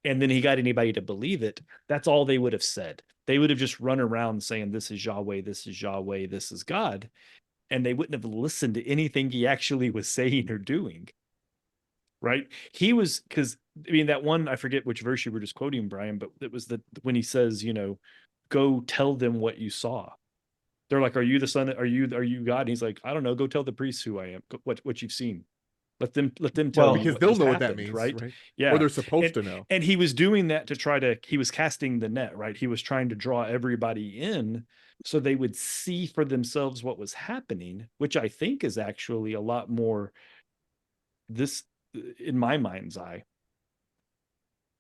[SPEAKER 3] and then he got anybody to believe it, that's all they would have said. They would have just run around saying, this is Yahweh, this is Yahweh, this is God, and they wouldn't have listened to anything he actually was saying or doing. Right? He was, because I mean, that one, I forget which verse you were just quoting, Brian, but it was when he says, go tell them what you saw. They're like, are you the son? Are you God? And he's like, I don't know. Go tell the priests who I am, what you've seen. Let them tell
[SPEAKER 1] Well,
[SPEAKER 3] you
[SPEAKER 2] Well,
[SPEAKER 1] because
[SPEAKER 3] what
[SPEAKER 1] they'll
[SPEAKER 3] just
[SPEAKER 1] know what that
[SPEAKER 3] happened,
[SPEAKER 1] means,
[SPEAKER 3] right?
[SPEAKER 1] right? Or
[SPEAKER 3] Yeah.
[SPEAKER 1] they're supposed
[SPEAKER 3] And
[SPEAKER 1] to know.
[SPEAKER 3] and he was doing that he was casting the net, right? He was trying to draw everybody in so they would see for themselves what was happening, which I think is actually a lot more this, in my mind's eye,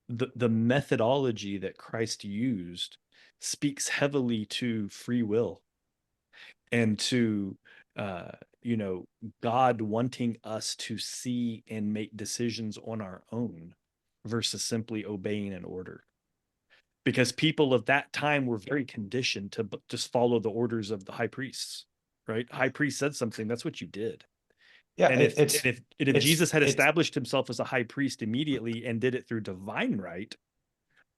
[SPEAKER 3] the methodology that Christ used speaks heavily to free will, and to uh God wanting us to see and make decisions on our own versus simply obeying an order, because people of that time were very conditioned to just follow the orders of the high priests. Right? High priest said something, that's what you did.
[SPEAKER 2] yeah,
[SPEAKER 3] And if
[SPEAKER 2] it's
[SPEAKER 3] Jesus had
[SPEAKER 2] it's
[SPEAKER 3] established himself as a high priest immediately and did it through divine right,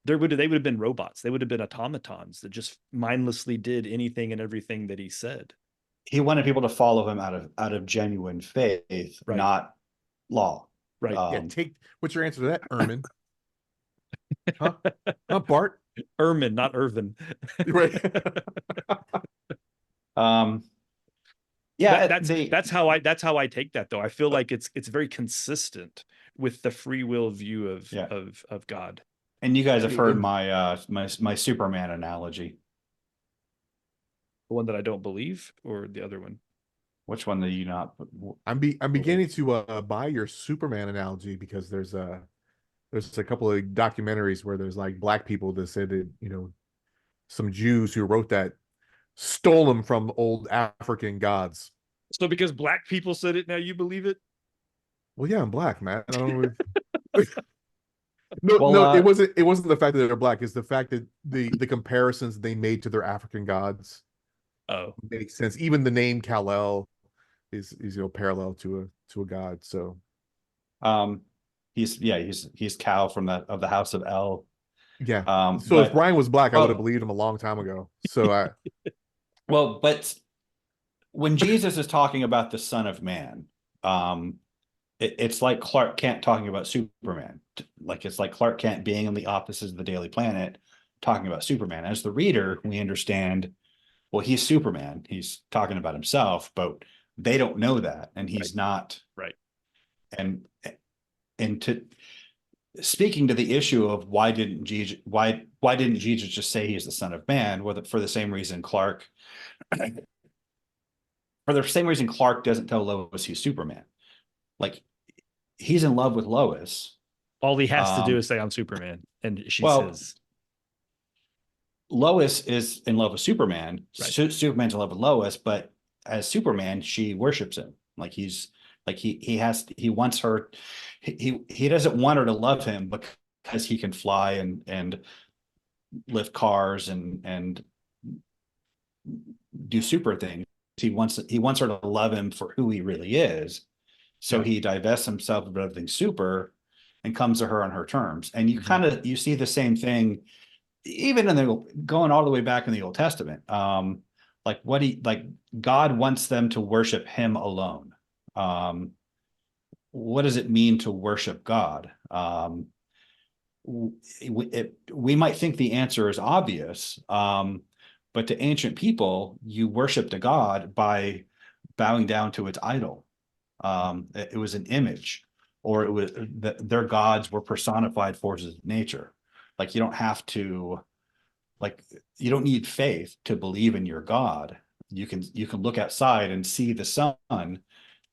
[SPEAKER 3] they would have been robots. They would have been automatons that just mindlessly did anything and everything that he said.
[SPEAKER 2] he wanted people to follow him out of genuine faith,
[SPEAKER 3] Right.
[SPEAKER 2] not law.
[SPEAKER 3] Right.
[SPEAKER 1] Yeah,
[SPEAKER 2] Um,
[SPEAKER 1] what's your answer to that, Ermin? Huh? Huh, Bart?
[SPEAKER 3] Ermin, not Irvin.
[SPEAKER 1] Right.
[SPEAKER 2] um,
[SPEAKER 3] that,
[SPEAKER 2] yeah,
[SPEAKER 3] that's that's how I take that, though. I feel like it's very consistent with the free will view of
[SPEAKER 2] yeah.
[SPEAKER 3] of God.
[SPEAKER 2] And you guys have heard
[SPEAKER 1] And
[SPEAKER 2] my Superman analogy.
[SPEAKER 3] The one that I don't believe, or the other one?
[SPEAKER 2] Which one do you not?
[SPEAKER 1] I'm beginning to buy your Superman analogy, because there's a couple of documentaries where there's like black people that said that some Jews who wrote that stole them from old African gods.
[SPEAKER 3] So because black people said it, now you believe it?
[SPEAKER 1] Well, yeah, I'm black, man. I don't know. No,
[SPEAKER 2] Well,
[SPEAKER 1] no, it wasn't the fact that they're black. It's the fact that the comparisons they made to their African gods
[SPEAKER 3] Oh,
[SPEAKER 1] makes sense. Even the name Kal-El is parallel to a god. So
[SPEAKER 2] um, he's Cal from the house of El.
[SPEAKER 1] yeah. So if
[SPEAKER 2] But
[SPEAKER 1] Brian was black, I would have
[SPEAKER 2] well,
[SPEAKER 1] believed him a long time ago. So I
[SPEAKER 2] but when Jesus is talking about the Son of Man, um, it's like Clark Kent talking about Superman. Like it's like Clark Kent being in the offices of the Daily Planet talking about Superman. As the reader, we understand, well, he's Superman. He's talking about himself, but they don't know that, and he's not.
[SPEAKER 3] Right.
[SPEAKER 2] And to speaking to the issue of why didn't Jesus just say he's the Son of Man? Well, for the same reason Clark doesn't tell Lois he's Superman. Like he's in love with Lois.
[SPEAKER 3] All he has to do
[SPEAKER 2] Um,
[SPEAKER 3] is say, I'm Superman. And she
[SPEAKER 2] well,
[SPEAKER 3] says,
[SPEAKER 2] Lois is in love with Superman.
[SPEAKER 3] right.
[SPEAKER 2] Superman's in love with Lois, but as Superman, she worships him. He wants her. He doesn't want her to love him because he can fly and lift cars and do super things. He wants her to love him for who he really is. So
[SPEAKER 3] Yeah.
[SPEAKER 2] he divests himself of everything super and comes to her on her terms. And you see the same thing even in the going all the way back in the Old Testament. Like God wants them to worship him alone. What does it mean to worship God? We might think the answer is obvious, but to ancient people, you worshiped a god by bowing down to its idol. It was an image, or it was their gods were personified forces of nature. Like you don't have to, like you don't need faith to believe in your God. You can look outside and see the sun.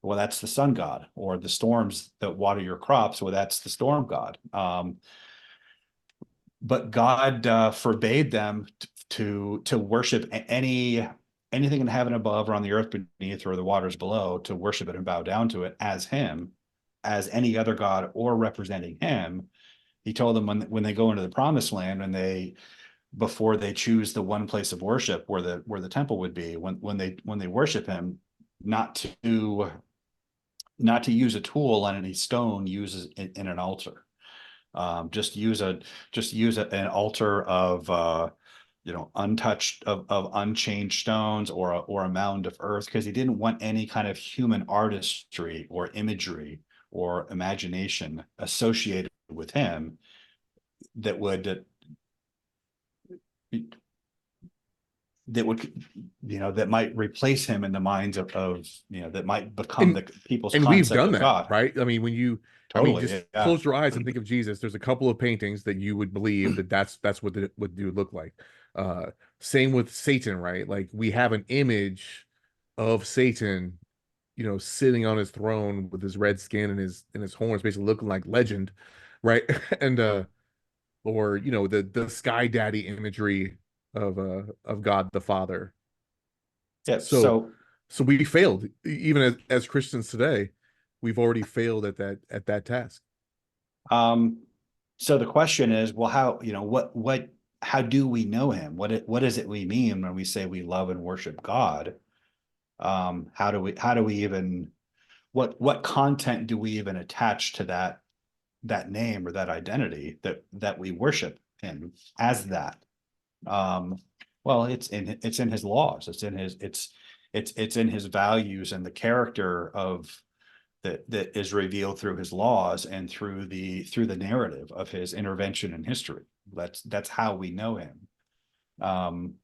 [SPEAKER 2] Well, that's the sun god, or the storms that water your crops. Well, that's the storm god. But God forbade them to worship anything in heaven above or on the earth beneath or the waters below, to worship it and bow down to it as him, as any other god or representing him. He told them when they go into the promised land, and before they choose the one place of worship where the temple would be, when they worship him, not to use a tool on any stone uses in an altar. Just use an altar of untouched of unchanged stones, or a mound of earth, because he didn't want any kind of human artistry or imagery or imagination associated with him that would that might replace him in the minds of that might become
[SPEAKER 1] And
[SPEAKER 2] the people's
[SPEAKER 1] and we've
[SPEAKER 2] concept
[SPEAKER 1] done
[SPEAKER 2] of
[SPEAKER 1] that,
[SPEAKER 2] God.
[SPEAKER 1] right? I mean, just
[SPEAKER 2] Totally, yeah.
[SPEAKER 1] close your eyes and think of Jesus. There's a couple of paintings that you would believe that's what it would look like. Same with Satan, right? Like we have an image of Satan, sitting on his throne with his red skin and his horns, basically looking like Legend, right? And or the Sky Daddy imagery of God the Father.
[SPEAKER 2] Yeah.
[SPEAKER 1] So
[SPEAKER 2] So
[SPEAKER 1] so we failed, even as Christians today, we've already failed at that task.
[SPEAKER 2] Um, so the question is, well, how do we know him? What is it we mean when we say we love and worship God? How do we even, what content do we even attach to that name or that identity that we worship him as that? Um, well, it's in his laws. It's in his values and the character of that is revealed through his laws and through the narrative of his intervention in history. That's how we know him. Um,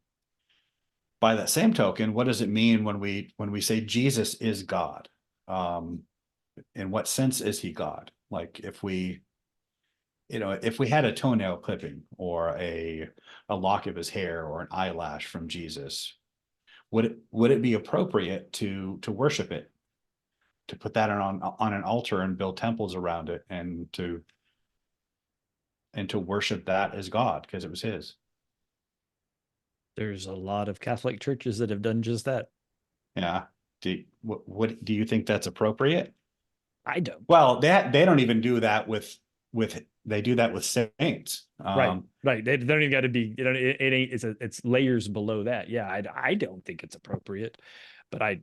[SPEAKER 2] by that same token, what does it mean when we say Jesus is God? Um, in what sense is he God? Like if we had a toenail clipping or a lock of his hair or an eyelash from Jesus, would it be appropriate to worship it, to put that on an altar and build temples around it, and to worship that as God because it was his?
[SPEAKER 3] There's a lot of Catholic churches that have done just that.
[SPEAKER 2] Yeah. What do you think that's appropriate?
[SPEAKER 3] I don't.
[SPEAKER 2] Well, they don't even do that with they do that with saints.
[SPEAKER 3] Right. Right. They don't even got to be, it ain't, it's layers below that. Yeah. I don't think it's appropriate, but I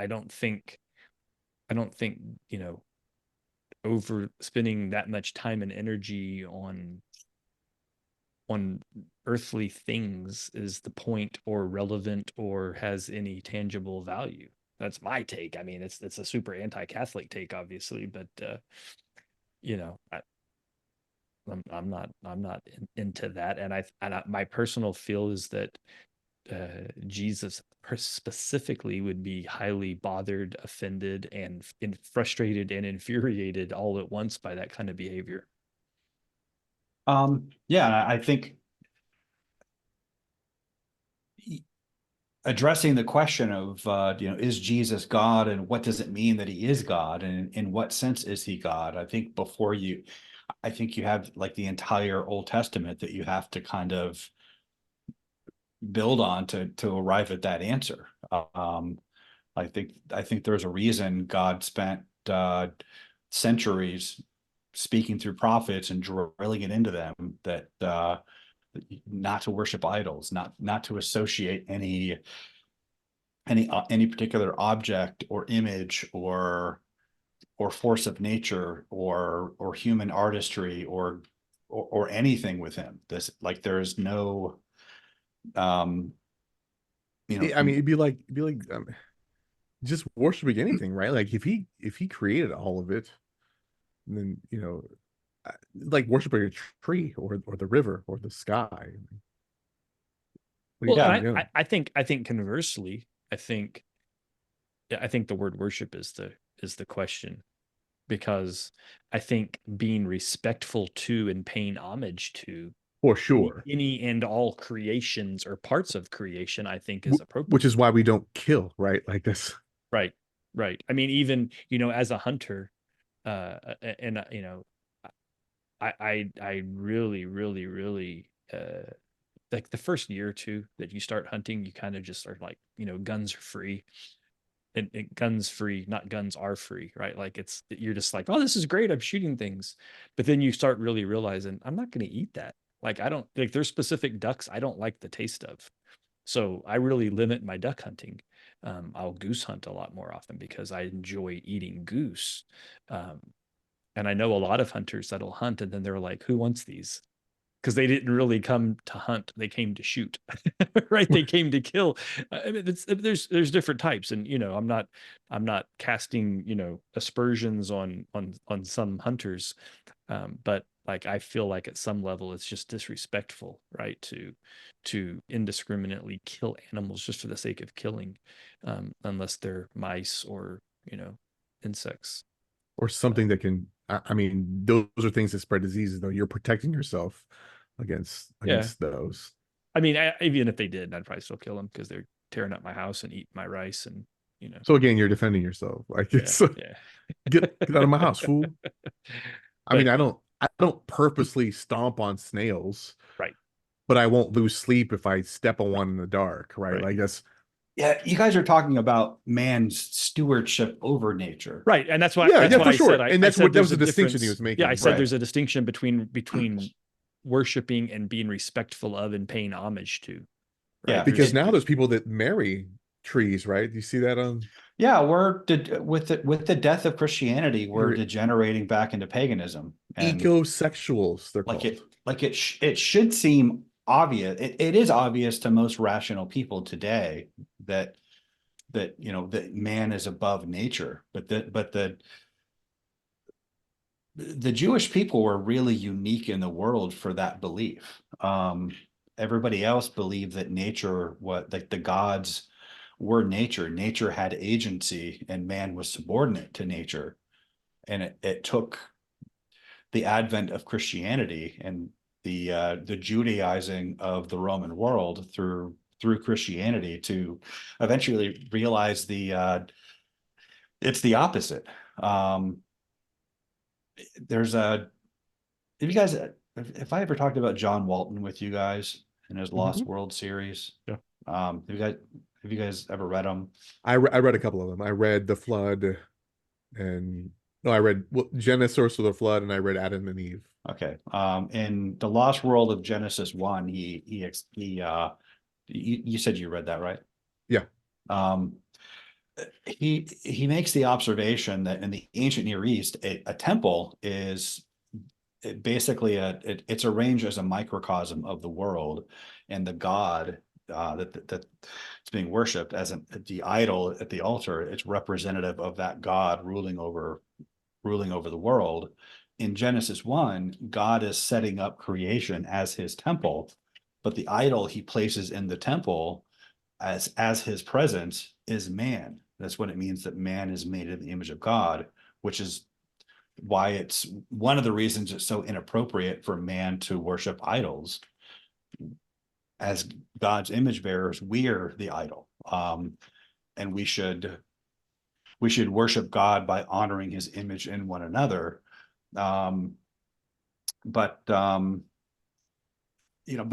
[SPEAKER 3] don't think, over spending that much time and energy on earthly things is the point or relevant or has any tangible value. that's my take. I mean, it's a super anti-Catholic take, obviously, but you know, I'm not into that, and my personal feel is that Jesus specifically would be highly bothered, offended, and frustrated and infuriated all at once by that kind of behavior.
[SPEAKER 2] Yeah, I think addressing the question of is Jesus God, and what does it mean that he is God, and in what sense is he God? I think you have like the entire Old Testament that you have to kind of build on to arrive at that answer. I think there's a reason God spent centuries speaking through prophets and drilling it into them that not to worship idols, not to associate any particular object or image or force of nature or human artistry or anything with him. This, like, there is no um
[SPEAKER 1] I mean, it'd be like just worshiping anything, right? Like if he created all of it, then like worshiping a tree or the river or the sky. What are
[SPEAKER 3] Well,
[SPEAKER 1] you,
[SPEAKER 3] and
[SPEAKER 1] what are
[SPEAKER 2] yeah.
[SPEAKER 1] you doing?
[SPEAKER 3] I think conversely, I think the word worship is the question, because I think being respectful to and paying homage to
[SPEAKER 1] For sure.
[SPEAKER 3] any and all creations or parts of creation, I think is
[SPEAKER 1] Which
[SPEAKER 3] appropriate.
[SPEAKER 1] is why we don't kill, right? Like this.
[SPEAKER 3] Right, right. I mean, even as a hunter, and I really, really, really like the first year or two that you start hunting, you kind of just are like, guns are free, and guns free, not guns are free, right? Like you're just like, oh, this is great, I'm shooting things, but then you start really realizing I'm not going to eat that. Like I don't like there's specific ducks I don't like the taste of, so I really limit my duck hunting. I'll goose hunt a lot more often because I enjoy eating goose. Um, and I know a lot of hunters that'll hunt and then they're like, who wants these? Because they didn't really come to hunt, they came to shoot. Right, they came to kill. I mean, there's different types, and I'm not casting aspersions on some hunters, but like I feel like at some level it's just disrespectful, right, to indiscriminately kill animals just for the sake of killing, unless they're mice or insects.
[SPEAKER 1] Or something that can I mean, those are things that spread diseases, though. You're protecting yourself
[SPEAKER 3] Yeah,
[SPEAKER 1] against those.
[SPEAKER 3] I mean, even if they did, I'd probably still kill them because they're tearing up my house and eating my rice, and
[SPEAKER 1] So again, you're defending yourself. Like
[SPEAKER 3] yeah,
[SPEAKER 1] it's
[SPEAKER 3] yeah.
[SPEAKER 1] get out of my house, fool. I mean,
[SPEAKER 3] But
[SPEAKER 1] I don't purposely stomp on snails,
[SPEAKER 3] right,
[SPEAKER 1] but I won't lose sleep if I step on one in the dark, right?
[SPEAKER 3] right,
[SPEAKER 1] Like that's
[SPEAKER 2] Yeah, you guys are talking about man's stewardship over nature.
[SPEAKER 3] right, and that's why
[SPEAKER 1] yeah,
[SPEAKER 3] that's
[SPEAKER 1] yeah,
[SPEAKER 3] why
[SPEAKER 1] for
[SPEAKER 3] I said
[SPEAKER 1] sure.
[SPEAKER 3] I,
[SPEAKER 1] And
[SPEAKER 3] I
[SPEAKER 1] that's
[SPEAKER 3] said
[SPEAKER 1] what that was
[SPEAKER 3] there's
[SPEAKER 1] the
[SPEAKER 3] a
[SPEAKER 1] distinction he
[SPEAKER 3] difference.
[SPEAKER 1] was
[SPEAKER 3] Yeah, I
[SPEAKER 1] making,
[SPEAKER 3] said
[SPEAKER 1] right?
[SPEAKER 2] Right.
[SPEAKER 3] there's a distinction between worshiping and being respectful of and paying homage to. Right,
[SPEAKER 2] Yeah.
[SPEAKER 1] Because
[SPEAKER 3] there's
[SPEAKER 1] now there's people that marry trees, right? You see that on
[SPEAKER 2] Yeah, with the death of Christianity, we're
[SPEAKER 1] your
[SPEAKER 2] degenerating back into paganism, and
[SPEAKER 1] ecosexuals, they're
[SPEAKER 2] like
[SPEAKER 1] called.
[SPEAKER 2] it should seem obvious. It is obvious to most rational people today that that man is above nature, but the Jewish people were really unique in the world for that belief. Everybody else believed that nature, what like the gods were nature. Nature had agency, and man was subordinate to nature. And it took the advent of Christianity and the Judaizing of the Roman world through Christianity to eventually realize it's the opposite. Um, there's a Have you guys, if I ever talked about John Walton with you guys in his
[SPEAKER 1] Mhm.
[SPEAKER 2] Lost World series?
[SPEAKER 3] Yeah.
[SPEAKER 2] Have you guys ever read them?
[SPEAKER 1] I read a couple of them. I read The Flood and no, I read Genesis, Source of the Flood, and I read Adam and Eve.
[SPEAKER 2] Okay. In the Lost World of Genesis 1, you said you read that, right?
[SPEAKER 1] Yeah.
[SPEAKER 2] Um, he makes the observation that in the ancient Near East, a temple is basically it's arranged as a microcosm of the world, and the god that it's being worshipped as the idol at the altar. It's representative of that God ruling over the world. In Genesis 1, God is setting up creation as his temple, but the idol he places in the temple as his presence is man. That's what it means that man is made in the image of God, which is why it's one of the reasons it's so inappropriate for man to worship idols. As God's image bearers, we're the idol. And we should worship God by honoring his image in one another. But but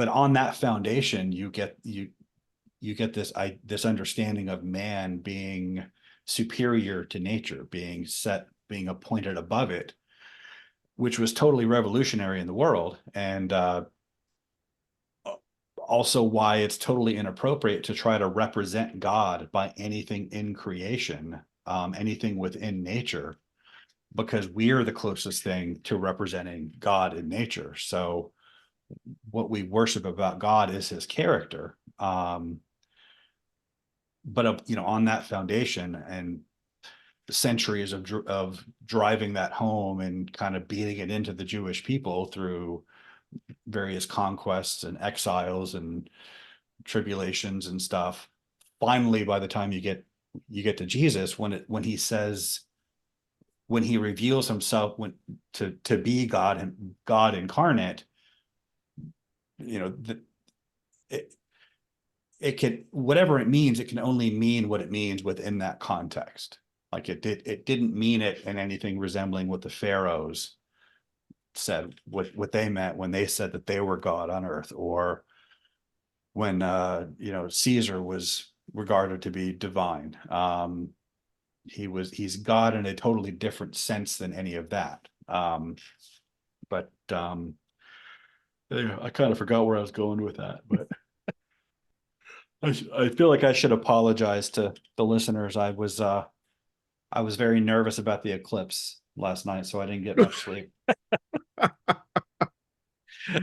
[SPEAKER 2] on that foundation, you get this understanding of man being superior to nature, being appointed above it, which was totally revolutionary in the world, and also why it's totally inappropriate to try to represent God by anything in creation, anything within nature, because we're the closest thing to representing God in nature. So what we worship about God is his character. But on that foundation and centuries of driving that home and kind of beating it into the Jewish people through various conquests and exiles and tribulations and stuff. Finally, by the time you get to Jesus, when he reveals himself to be God and God incarnate, it can, whatever it means, it can only mean what it means within that context. Like it didn't mean it in anything resembling what the pharaohs said, what they meant when they said that they were God on earth, or when Caesar was regarded to be divine. He's God in a totally different sense than any of that. But I kind of forgot where I was going with that, but I feel like I should apologize to the listeners. I was very nervous about the eclipse last night, so I didn't get much sleep.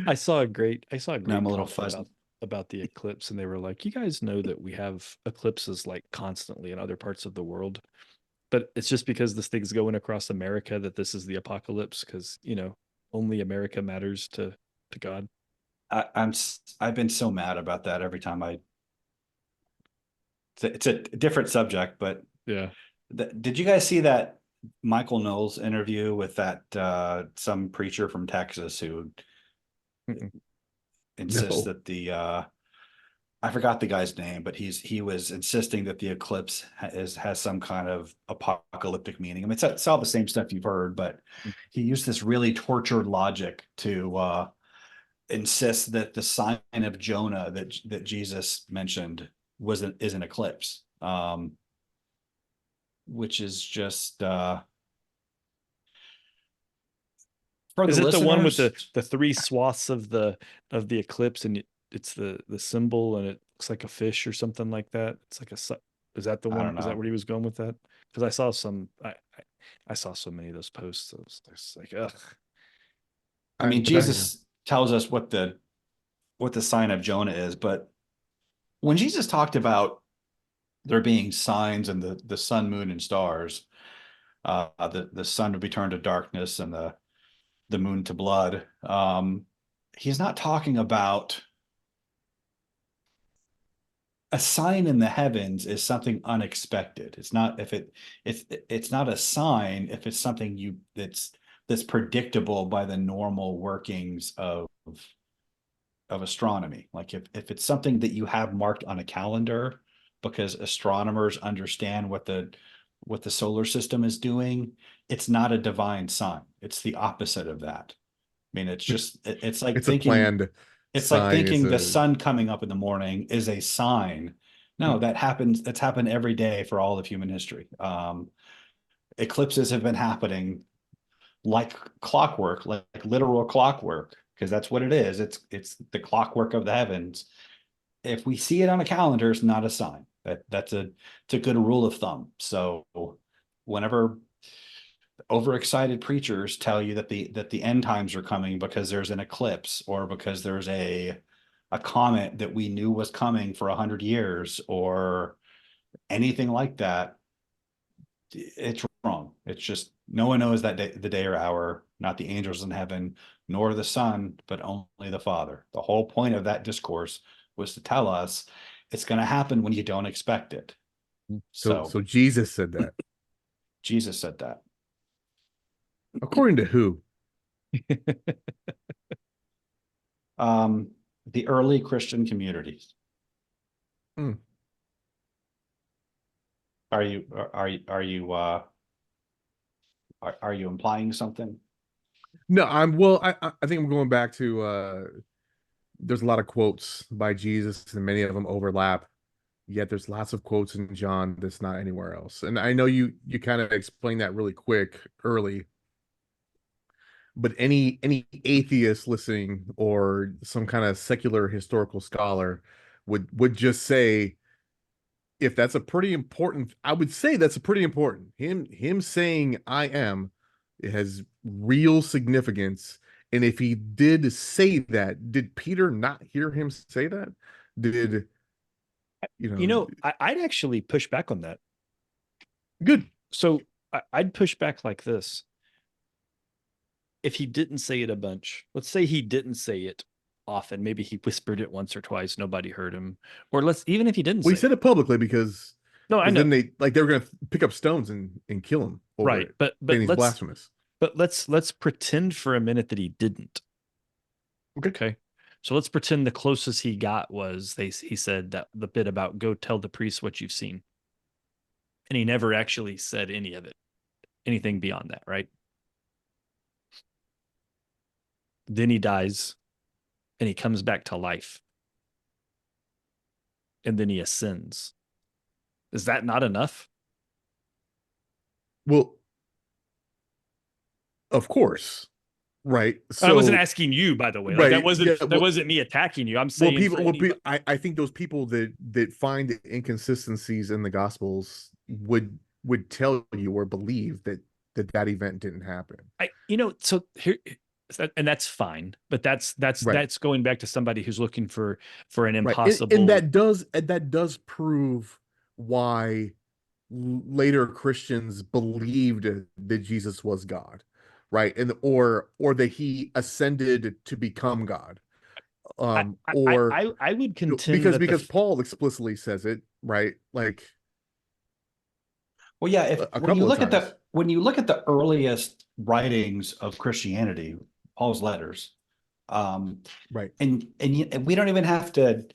[SPEAKER 3] I saw a great
[SPEAKER 2] Now I'm a little
[SPEAKER 3] comment
[SPEAKER 2] fuzzy
[SPEAKER 3] about the eclipse, and they were like, you guys know that we have eclipses like constantly in other parts of the world, but it's just because this thing's going across America that this is the apocalypse, because only America matters to God.
[SPEAKER 2] I've been so mad about that every time it's a different subject, but
[SPEAKER 3] Yeah.
[SPEAKER 2] did you guys see that Michael Knowles interview with that some preacher from Texas who
[SPEAKER 3] Mm-mm.
[SPEAKER 2] insists
[SPEAKER 1] No.
[SPEAKER 2] that I forgot the guy's name, but he was insisting that the eclipse has some kind of apocalyptic meaning. I mean, it's all the same stuff you've heard, but he used this really tortured logic to insist that the sign of Jonah that Jesus mentioned is an eclipse, which is just for the
[SPEAKER 3] Is it the one with
[SPEAKER 2] listeners.
[SPEAKER 3] the three swaths of the eclipse, and it's the symbol, and it looks like a fish or something like that? It's like is that the
[SPEAKER 2] I
[SPEAKER 3] one?
[SPEAKER 2] don't
[SPEAKER 3] Is that
[SPEAKER 2] know.
[SPEAKER 3] where he was going with that? Because I saw I saw so many of those posts. I was like, ugh.
[SPEAKER 2] I mean,
[SPEAKER 1] I
[SPEAKER 2] Jesus tells us what the sign of Jonah is, but when Jesus talked about there being signs in the sun, moon, and stars, the sun would be turned to darkness and the moon to blood. He's not talking about a sign in the heavens is something unexpected. It's not if it's not a sign if it's something that's predictable by the normal workings of astronomy. Like if it's something that you have marked on a calendar because astronomers understand what the solar system is doing, it's not a divine sign. It's the opposite of that. I mean, it's like
[SPEAKER 1] it's a
[SPEAKER 2] thinking
[SPEAKER 1] planned sign. It's
[SPEAKER 2] the
[SPEAKER 1] a
[SPEAKER 2] sun coming up in the morning is a sign. No, that happens. That's happened every day for all of human history. Eclipses have been happening like clockwork, like literal clockwork, because that's what it is. It's the clockwork of the heavens. If we see it on a calendar, it's not a sign. It's a good rule of thumb. So whenever overexcited preachers tell you that the end times are coming because there's an eclipse or because there's a a comet that we knew was coming for 100 years or anything like that, it's wrong. It's just no one knows that day, the day or hour, not the angels in heaven, nor the Son, but only the Father. The whole point of that discourse was to tell us it's going to happen when you don't expect it.
[SPEAKER 1] So Jesus said that.
[SPEAKER 2] Jesus said that.
[SPEAKER 1] According to who?
[SPEAKER 2] The early Christian communities.
[SPEAKER 1] Hmm.
[SPEAKER 2] Are you implying something?
[SPEAKER 1] No, I think I'm going back to there's a lot of quotes by Jesus and many of them overlap. Yet there's lots of quotes in John that's not anywhere else. And I know you kind of explained that really quick early, but any atheist listening or some kind of secular historical scholar would just say, if that's a pretty important, I would say that's a pretty important. Him saying I am, it has real significance. And if he did say that, did Peter not hear him say that? Did you
[SPEAKER 3] You
[SPEAKER 1] know?
[SPEAKER 3] know, I'd actually push back on that.
[SPEAKER 1] Good.
[SPEAKER 3] So I'd push back like this. If he didn't say it a bunch, let's say he didn't say it often, maybe he whispered it once or twice, nobody heard him. Or even if he didn't
[SPEAKER 1] Well, he
[SPEAKER 3] say
[SPEAKER 1] said
[SPEAKER 3] it.
[SPEAKER 1] it publicly because
[SPEAKER 3] No, I know.
[SPEAKER 1] then they were gonna pick up stones and kill him over
[SPEAKER 3] Right.
[SPEAKER 1] it,
[SPEAKER 3] But
[SPEAKER 1] saying he's blasphemous.
[SPEAKER 3] let's pretend for a minute that he didn't.
[SPEAKER 1] Okay.
[SPEAKER 3] Okay. So let's pretend the closest he got was he said that the bit about go tell the priest what you've seen. And he never actually said any of it, anything beyond that, right? Then he dies and he comes back to life. And then he ascends. Is that not enough?
[SPEAKER 1] Well, of course, right?
[SPEAKER 3] I wasn't
[SPEAKER 1] So,
[SPEAKER 3] asking you, by the way. Like
[SPEAKER 1] right, yeah.
[SPEAKER 3] that wasn't me attacking you. I'm
[SPEAKER 1] Well,
[SPEAKER 3] saying
[SPEAKER 1] people,
[SPEAKER 3] for anybody.
[SPEAKER 1] I think those people that find inconsistencies in the Gospels would tell you or believe that event didn't happen.
[SPEAKER 3] So here, and that's fine, but
[SPEAKER 1] Right.
[SPEAKER 3] that's going back to somebody who's looking for an
[SPEAKER 1] Right. And
[SPEAKER 3] impossible.
[SPEAKER 1] that does prove why later Christians believed that Jesus was God, right? And or that he ascended to become God. Or
[SPEAKER 3] I would contend
[SPEAKER 1] because
[SPEAKER 3] that
[SPEAKER 1] Paul explicitly says it, right? Like
[SPEAKER 2] Well, yeah, if
[SPEAKER 1] a couple of times.
[SPEAKER 2] when you look at the earliest writings of Christianity, Paul's letters,
[SPEAKER 1] Right.
[SPEAKER 2] and we don't even have to.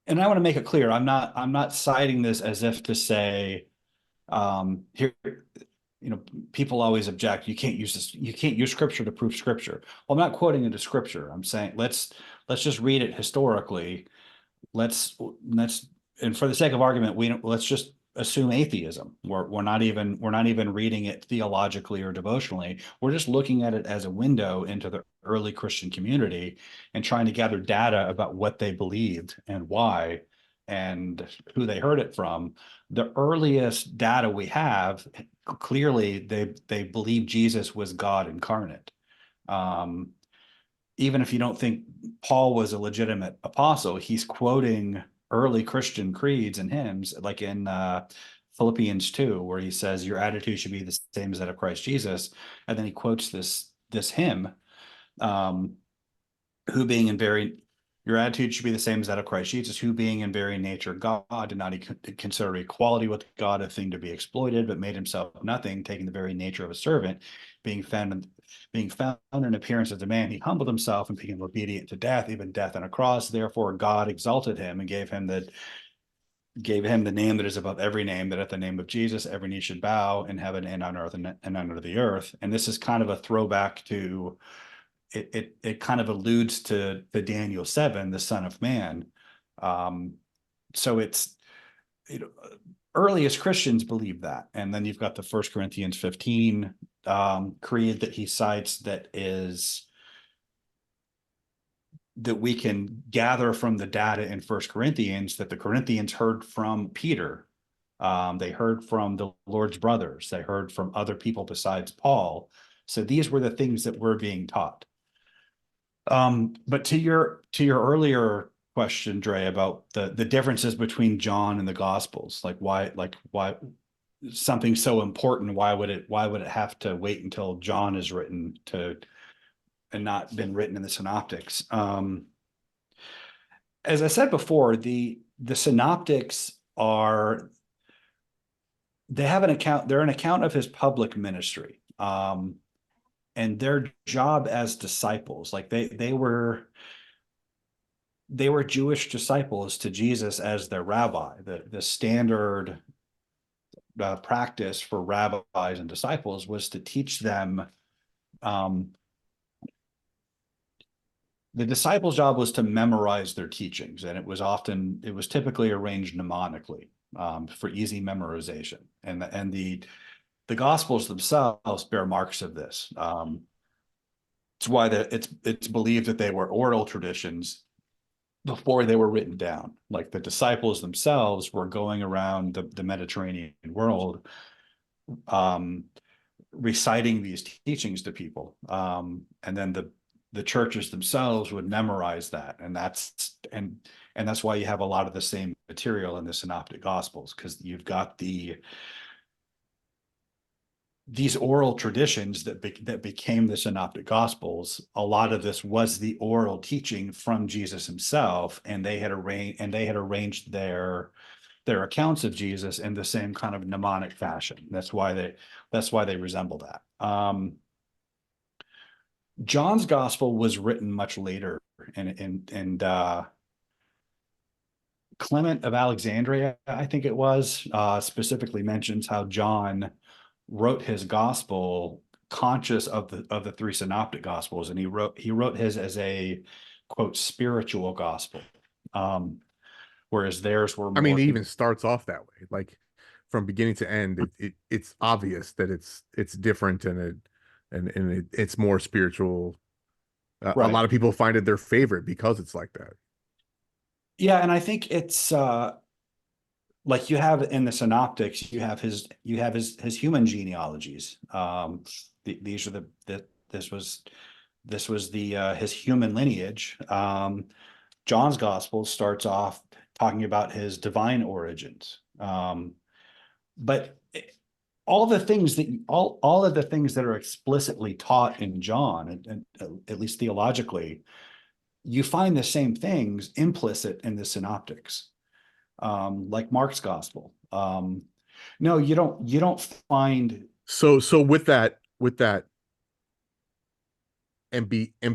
[SPEAKER 2] And I want to make it clear, I'm not citing this as if to say, here, people always object. You can't use this. You can't use scripture to prove scripture. Well, I'm not quoting into scripture. I'm saying let's just read it historically. Let's and for the sake of argument, let's just assume atheism. We're not even reading it theologically or devotionally. We're just looking at it as a window into the early Christian community and trying to gather data about what they believed and why and who they heard it from. The earliest data we have, clearly they believe Jesus was God incarnate. Um, Even if you don't think Paul was a legitimate apostle, he's quoting early Christian creeds and hymns, like in Philippians 2, where he says, your attitude should be the same as that of Christ Jesus. And then he quotes this hymn, um, who being in very, your attitude should be the same as that of Christ Jesus, who being in very nature God, did not consider equality with God a thing to be exploited, but made himself nothing, taking the very nature of a servant, being found in appearance as a man, he humbled himself and became obedient to death, even death on a cross. Therefore, God exalted him and gave him the name that is above every name, that at the name of Jesus, every knee should bow in heaven and on earth and under the earth. And this is kind of a throwback to it kind of alludes to the Daniel 7, the Son of Man. So it's, earliest Christians believe that. And then you've got the 1 Corinthians 15 creed that he cites that we can gather from the data in 1 Corinthians that the Corinthians heard from Peter. They heard from the Lord's brothers. They heard from other people besides Paul. So these were the things that were being taught. But to your earlier question, Dre, about the differences between John and the Gospels, like why something so important, why would it have to wait until John is written to and not been written in the synoptics? As I said before, the synoptics are they have an account, they're an account of his public ministry. And their job as disciples, like they were Jewish disciples to Jesus as their rabbi. The standard practice for rabbis and disciples was to teach them. The disciples' job was to memorize their teachings, and it was typically arranged mnemonically for easy memorization. And the Gospels themselves bear marks of this. It's why it's believed that they were oral traditions before they were written down. Like the disciples themselves were going around the Mediterranean world, reciting these teachings to people, and then the churches themselves would memorize that, and that's why you have a lot of the same material in the Synoptic Gospels, because you've got these oral traditions that became the Synoptic Gospels. A lot of this was the oral teaching from Jesus himself, and they had arranged their accounts of Jesus in the same kind of mnemonic fashion. That's why they resemble that. John's Gospel was written much later, and Clement of Alexandria, I think it was, specifically mentions how John wrote his gospel conscious of the three synoptic gospels, and he wrote his as a quote spiritual gospel, whereas theirs were
[SPEAKER 1] I mean,
[SPEAKER 2] more.
[SPEAKER 1] it even starts off that way, like from beginning to end. It's obvious that it's different, it's more spiritual. A
[SPEAKER 2] Right.
[SPEAKER 1] lot of people find it their favorite because it's like that.
[SPEAKER 2] Yeah, and I think it's like you have in the synoptics, you have his human genealogies. These are this was the his human lineage. John's gospel starts off talking about his divine origins. But all of the things that are explicitly taught in John, and at least theologically, you find the same things implicit in the synoptics, like Mark's gospel. No, you don't find.
[SPEAKER 1] So with that, and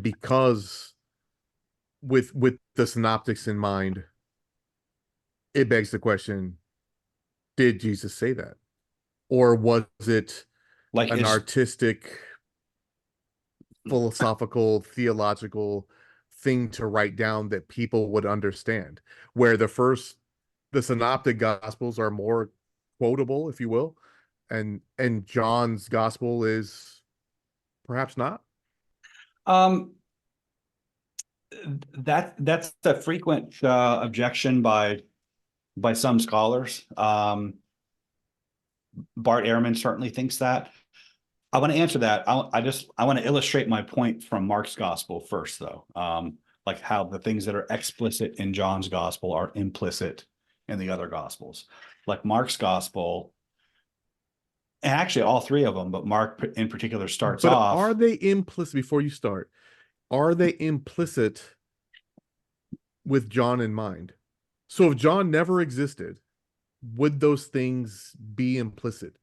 [SPEAKER 1] because with the synoptics in mind, it begs the question: did Jesus say that, or was it
[SPEAKER 2] Like
[SPEAKER 1] an
[SPEAKER 2] is
[SPEAKER 1] artistic, philosophical, theological thing to write down that people would understand? Where the synoptic gospels are more quotable, if you will, and John's gospel is perhaps not.
[SPEAKER 2] um that's a frequent objection by some scholars. Bart Ehrman certainly thinks that. I want to answer that. I want to illustrate my point from Mark's gospel first, though. Like how the things that are explicit in John's gospel are implicit in the other gospels. Like Mark's gospel, and actually all three of them, but Mark in particular starts
[SPEAKER 1] But are
[SPEAKER 2] off.
[SPEAKER 1] they implicit, before you start? Are they implicit with John in mind? So if John never existed, would those things be implicit?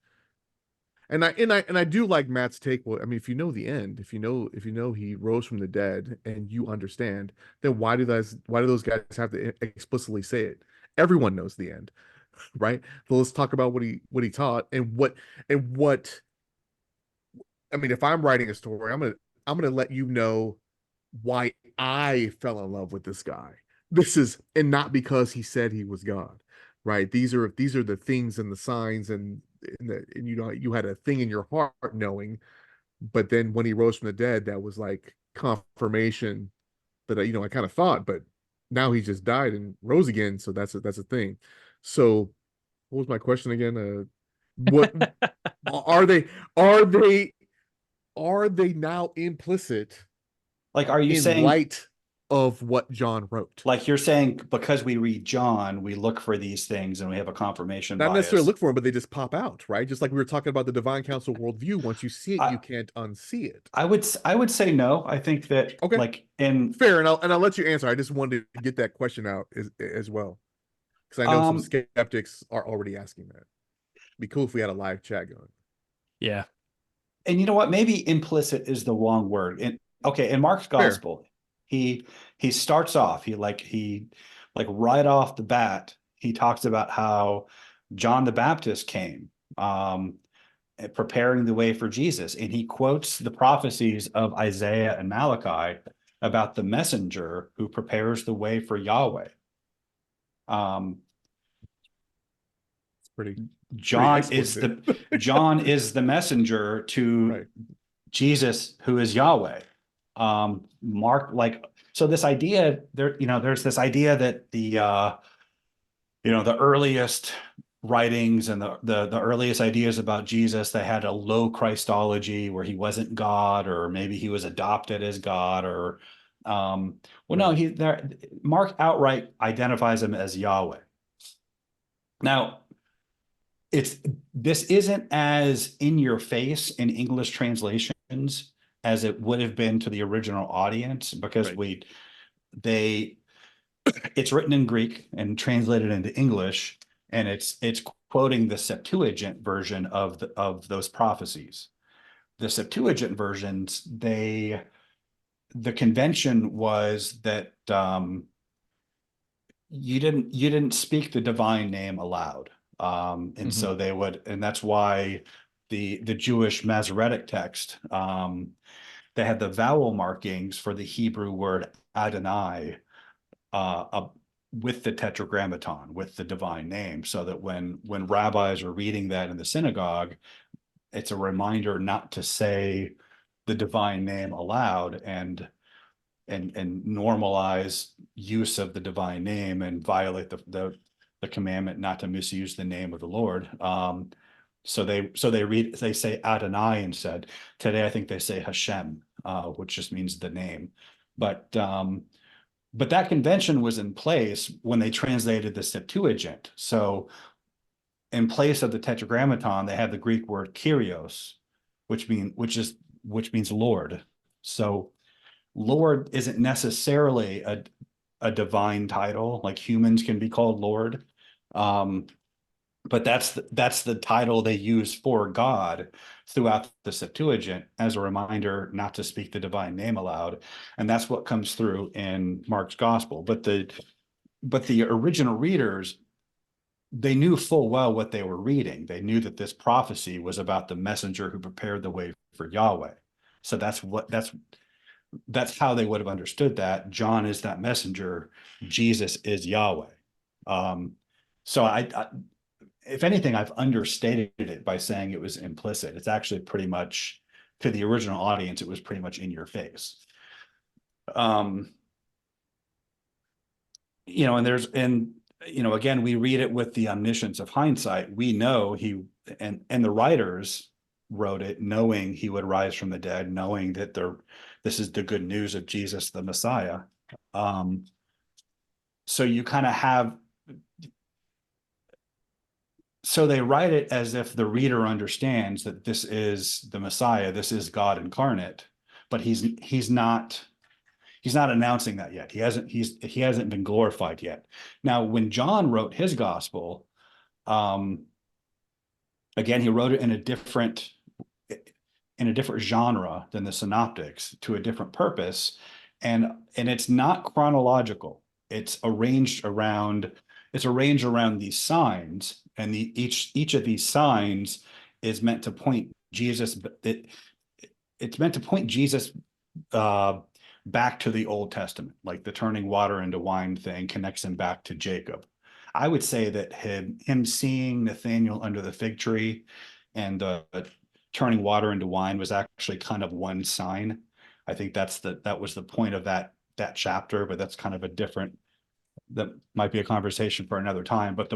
[SPEAKER 1] And I do like Matt's take. Well, I mean, if you know the end, if you know he rose from the dead, and you understand, then why do those guys have to explicitly say it? Everyone knows the end, right? So let's talk about what he taught, and what. I mean, if I'm writing a story, I'm gonna let you know why I fell in love with this guy. And not because he said he was God, right? These are the things and the signs, and you had a thing in your heart knowing, but then when he rose from the dead, that was like confirmation that I kind of thought, but now he just died and rose again, so that's a thing. So what was my question again? What are they are they are they now implicit
[SPEAKER 2] Like, are you
[SPEAKER 1] in
[SPEAKER 2] saying,
[SPEAKER 1] light of what John wrote.
[SPEAKER 2] like you're saying, because we read John, we look for these things and we have a confirmation
[SPEAKER 1] Not necessarily
[SPEAKER 2] bias?
[SPEAKER 1] look for them, but they just pop out, right? Just like we were talking about the divine council worldview. Once you see it,
[SPEAKER 2] I
[SPEAKER 1] you can't unsee it.
[SPEAKER 2] I would say no. I think that
[SPEAKER 1] Okay,
[SPEAKER 2] like in
[SPEAKER 1] fair, and I'll let you answer. I just wanted to get that question out as well because I know some
[SPEAKER 2] um
[SPEAKER 1] skeptics are already asking that. It'd be cool if we had a live chat going.
[SPEAKER 3] Yeah.
[SPEAKER 2] and you know what? Maybe implicit is the wrong word. Okay, in Mark's
[SPEAKER 1] Fair,
[SPEAKER 2] gospel, he he starts off, he like right off the bat, he talks about how John the Baptist came, preparing the way for Jesus. And he quotes the prophecies of Isaiah and Malachi about the messenger who prepares the way for Yahweh. Um,
[SPEAKER 1] it's pretty
[SPEAKER 2] John is
[SPEAKER 1] explicit,
[SPEAKER 2] the messenger to
[SPEAKER 1] right?
[SPEAKER 2] Jesus, who is Yahweh. Mark, like, so this idea there, there's this idea that the earliest writings and the earliest ideas about Jesus, they had a low Christology where he wasn't God, or maybe he was adopted as God, or well, no,
[SPEAKER 1] Right.
[SPEAKER 2] he there. Mark outright identifies him as Yahweh. Now, it's this isn't as in your face in English translations as it would have been to the original audience, because
[SPEAKER 3] Right.
[SPEAKER 2] they it's written in Greek and translated into English, and it's quoting the Septuagint version of those prophecies. The Septuagint versions, the convention was that you didn't speak the divine name aloud, and
[SPEAKER 1] Mm-hmm.
[SPEAKER 2] so they would, and that's why the Jewish Masoretic text, they had the vowel markings for the Hebrew word Adonai, uh, with the tetragrammaton, with the divine name, so that when rabbis are reading that in the synagogue, it's a reminder not to say the divine name aloud, and normalize use of the divine name and violate the commandment not to misuse the name of the Lord. So they say Adonai instead. Today I think they say Hashem, which just means the name. But that convention was in place when they translated the Septuagint. So in place of the Tetragrammaton, they had the Greek word Kyrios, which means Lord. So Lord isn't necessarily a divine title, like humans can be called Lord. Um, but that's the title they use for God throughout the Septuagint as a reminder not to speak the divine name aloud, and that's what comes through in Mark's gospel. But the original readers, they knew full well what they were reading. They knew that this prophecy was about the messenger who prepared the way for Yahweh. So that's how they would have understood that. John is that messenger. Jesus is Yahweh. Um, so if anything, I've understated it by saying it was implicit. It's actually pretty much, to the original audience, it was pretty much in your face. Um, and again, we read it with the omniscience of hindsight. We know and the writers wrote it knowing he would rise from the dead, knowing that this is the good news of Jesus the Messiah. Um, so you kind of have, so they write it as if the reader understands that this is the Messiah, this is God incarnate, but he's not announcing that yet. He hasn't been glorified yet. Now, when John wrote his gospel, um, again, he wrote it in a different genre than the synoptics, to a different purpose, and it's not chronological. It's arranged around these signs, and each of these signs is meant to point Jesus. It's meant to point Jesus uh, back to the Old Testament, like the turning water into wine thing connects him back to Jacob. I would say that him seeing Nathaniel under the fig tree and turning water into wine was actually kind of one sign. I think that was the point of that chapter, but that's kind of that might be a conversation for another time. But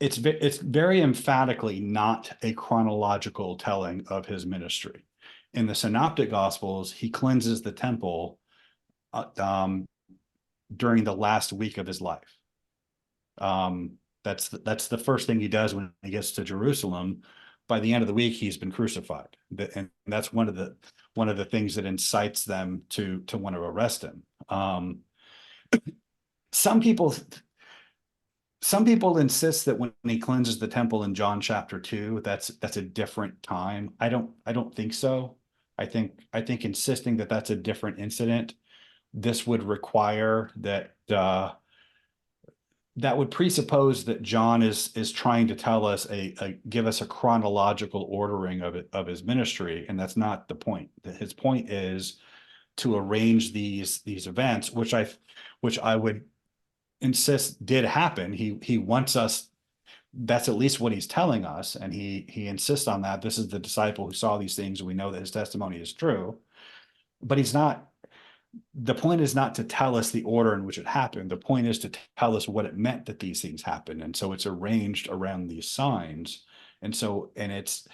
[SPEAKER 2] it's very emphatically not a chronological telling of his ministry. in the synoptic gospels, he cleanses the temple during the last week of his life. That's the first thing he does when he gets to Jerusalem. By the end of the week, he's been crucified, and that's one of the things that incites them to want to arrest him. Some people insist that when he cleanses the temple in John chapter 2, that's a different time. I don't think so. I think insisting that that's a different incident, this would require that that would presuppose that John is trying to tell us give us a chronological ordering of his ministry, and that's not the point. His point is to arrange these events, which I would insist did happen. He wants us. That's at least what he's telling us, and he insists on that. This is the disciple who saw these things. We know that his testimony is true, but he's not. The point is not to tell us the order in which it happened. The point is to tell us what it meant that these things happened. And so it's arranged around these signs. And it's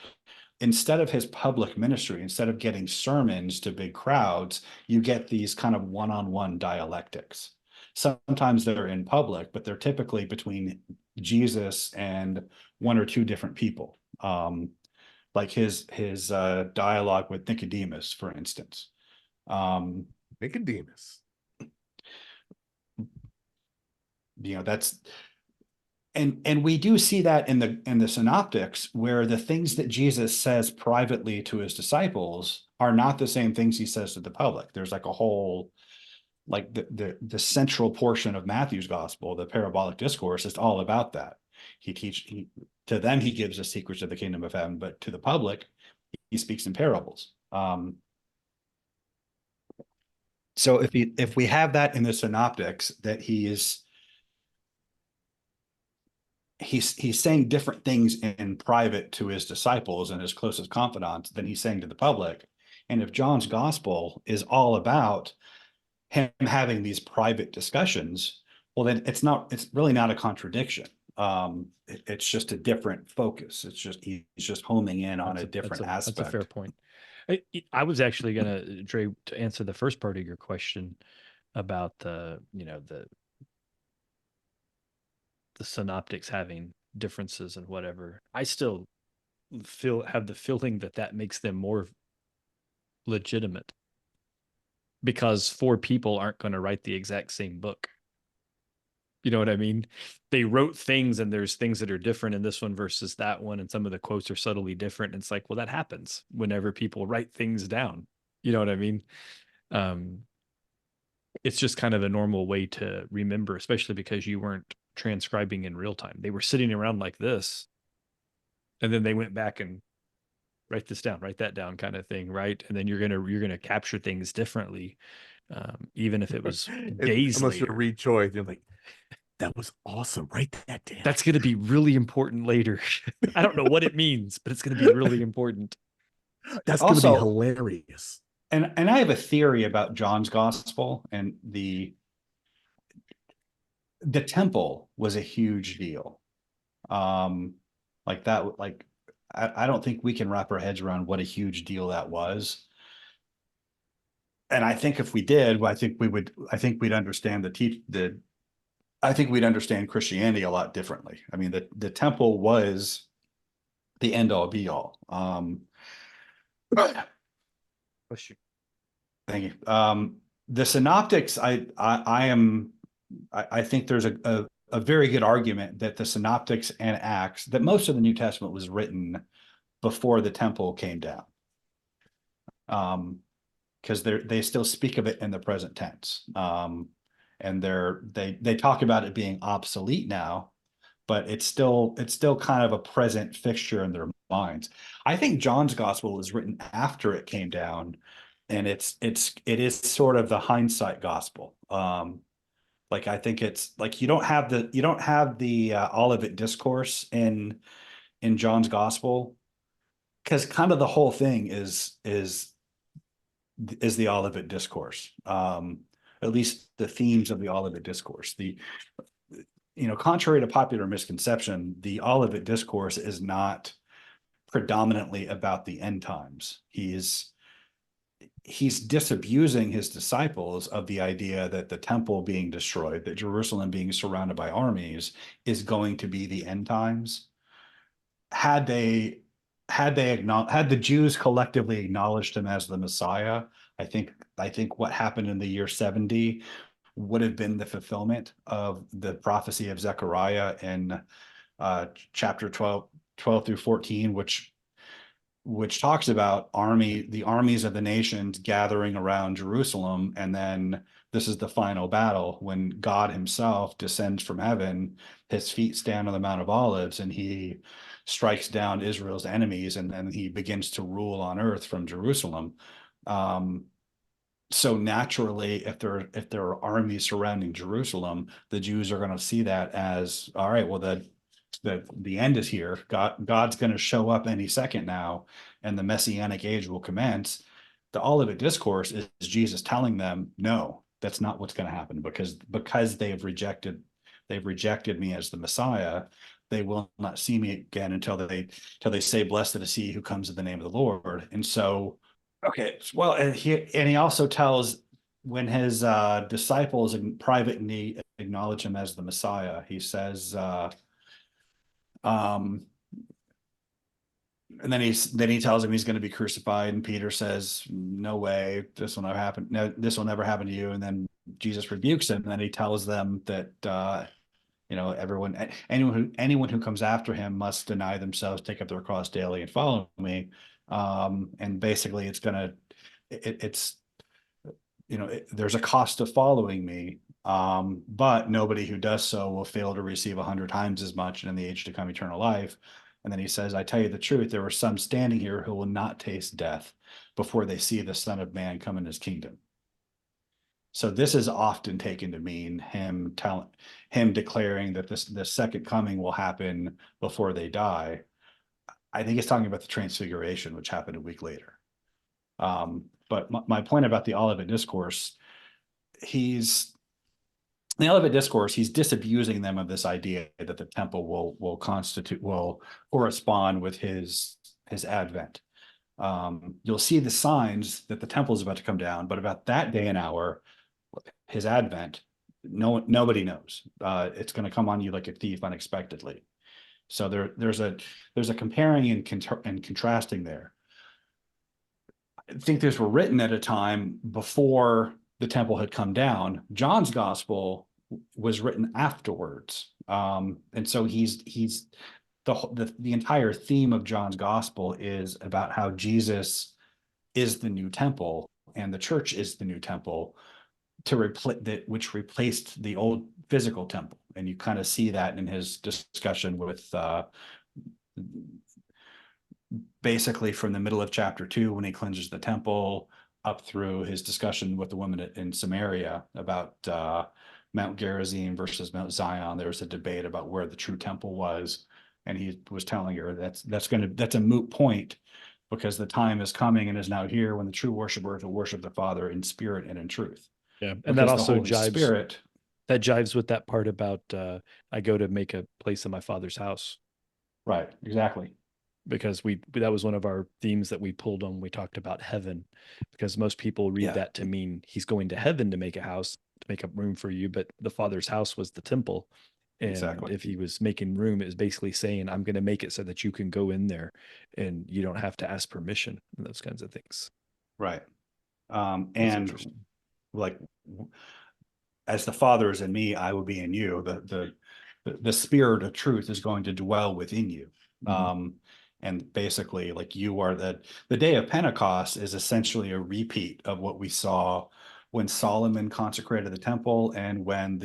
[SPEAKER 2] instead of his public ministry, instead of getting sermons to big crowds, you get these kind of one-on-one dialectics. Sometimes they're in public, but they're typically between Jesus and one or two different people. Like his dialogue with Nicodemus, for instance.
[SPEAKER 1] Nicodemus.
[SPEAKER 2] That's and we do see that in the synoptics, where the things that Jesus says privately to his disciples are not the same things he says to the public. There's like a whole, like the central portion of Matthew's gospel, the parabolic discourse, is all about that. To them he gives the secrets of the kingdom of heaven, but to the public he speaks in parables. So if we have that in the synoptics, that he's saying different things in private to his disciples and his closest confidants than he's saying to the public. And if John's gospel is all about him having these private discussions, well, then it's really not a contradiction. It's just a different focus. He's just homing in on a different aspect.
[SPEAKER 3] That's a fair point. I was actually gonna, Dre, to answer the first part of your question about the synoptics having differences and whatever. I still have the feeling that makes them more legitimate, because four people aren't going to write the exact same book. You know what I mean? They wrote things, and there's things that are different in this one versus that one, and some of the quotes are subtly different. And it's like, well, that happens whenever people write things down. You know what I mean? It's just kind of a normal way to remember, especially because you weren't transcribing in real time. They were sitting around like this, and then they went back and write this down, write that down, kind of thing, right? And then you're gonna capture things differently, even if it was days
[SPEAKER 1] unless
[SPEAKER 3] later.
[SPEAKER 1] you're Reed Choi, you're like, that was awesome. Write that down.
[SPEAKER 3] That's going to be really important later. I don't know what it means, but it's going to be really important.
[SPEAKER 1] That's going to be hilarious.
[SPEAKER 2] And I have a theory about John's gospel, and the temple was a huge deal. Like that, like I don't think we can wrap our heads around what a huge deal that was. And I think if we did, I think we'd understand I think we'd understand Christianity a lot differently. I mean, the temple was the end all be all. Thank you. The synoptics, I think there's a very good argument that the synoptics and Acts, that most of the New Testament was written before the temple came down. Because they still speak of it in the present tense. And they talk about it being obsolete now, but it's still kind of a present fixture in their minds. I think John's gospel was written after it came down, and it is sort of the hindsight gospel. Like I think it's like you don't have the Olivet discourse in John's gospel, because kind of the whole thing is the Olivet discourse. At least the themes of the Olivet discourse. Contrary to popular misconception, the Olivet discourse is not predominantly about the end times. he's disabusing his disciples of the idea that the temple being destroyed, that Jerusalem being surrounded by armies, is going to be the end times. Had the Jews collectively acknowledged him as the Messiah, I think what happened in the year 70 would have been the fulfillment of the prophecy of Zechariah in chapter 12 through 14, which talks about the armies of the nations gathering around Jerusalem. And then this is the final battle when God himself descends from heaven, his feet stand on the Mount of Olives, and he strikes down Israel's enemies, and then he begins to rule on earth from Jerusalem. So naturally, if there are armies surrounding Jerusalem, the Jews are going to see that as, all right, well, the end is here. God's going to show up any second now, and the Messianic age will commence. The Olivet Discourse is Jesus telling them, no, that's not what's going to happen, because they've rejected me as the Messiah. They will not see me again until they say, blessed is he who comes in the name of the Lord. And so, okay, well, and he also tells, when his disciples in privately acknowledge him as the Messiah, he says, and then he tells him he's going to be crucified, and Peter says, no way, this will never happen. No, this will never happen to you. And then Jesus rebukes him, and then he tells them that anyone who comes after him must deny themselves, take up their cross daily, and follow me. And basically there's a cost of following me. But nobody who does so will fail to receive 100 times as much, and in the age to come eternal life. And then he says, I tell you the truth, there are some standing here who will not taste death before they see the Son of Man come in his kingdom. So this is often taken to mean him declaring that the second coming will happen before they die. I think he's talking about the transfiguration, which happened a week later. But my point about the Olivet Discourse, he's disabusing them of this idea that the temple will correspond with his advent. You'll see the signs that the temple is about to come down, but about that day and hour, his advent, nobody knows. It's going to come on you like a thief unexpectedly. So there's a comparing and contrasting there. I think these were written at a time before the temple had come down. John's gospel was written afterwards, and so the entire theme of John's gospel is about how Jesus is the new temple and the church is the new temple, which replaced the old physical temple. And you kind of see that in his discussion with basically from the middle of chapter 2, when he cleanses the temple, up through his discussion with the woman in Samaria about Mount Gerizim versus Mount Zion. There was a debate about where the true temple was, and he was telling her that's a moot point, because the time is coming and is now here when the true worshipers will worship the Father in spirit and in truth.
[SPEAKER 3] Yeah, and
[SPEAKER 2] because
[SPEAKER 3] that also jives with that part about I go to make a place in my Father's house.
[SPEAKER 2] Right, exactly.
[SPEAKER 3] Because that was one of our themes that we pulled on. We talked about heaven, because most people read that to mean he's going to heaven to make a house, to make up room for you. But the Father's house was the temple. And exactly. If he was making room, it was basically saying, I'm going to make it so that you can go in there and you don't have to ask permission and those kinds of things.
[SPEAKER 2] Right. And like, as the Father is in me, I will be in you. The spirit of truth is going to dwell within you. Mm-hmm. And basically, like, you are the day of Pentecost is essentially a repeat of what we saw when Solomon consecrated the temple, and when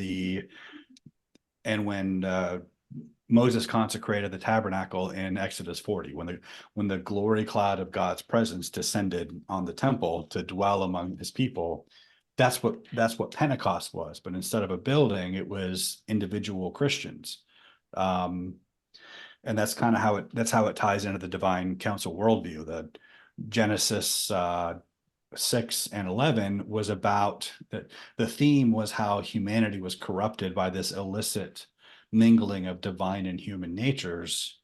[SPEAKER 2] Moses consecrated the tabernacle in Exodus 40, when the glory cloud of God's presence descended on the temple to dwell among his people. That's what Pentecost was. But instead of a building, it was individual Christians. And that's kind of how it ties into the divine council worldview. That Genesis 6 and 11 was about that. The theme was how humanity was corrupted by this illicit mingling of divine and human natures,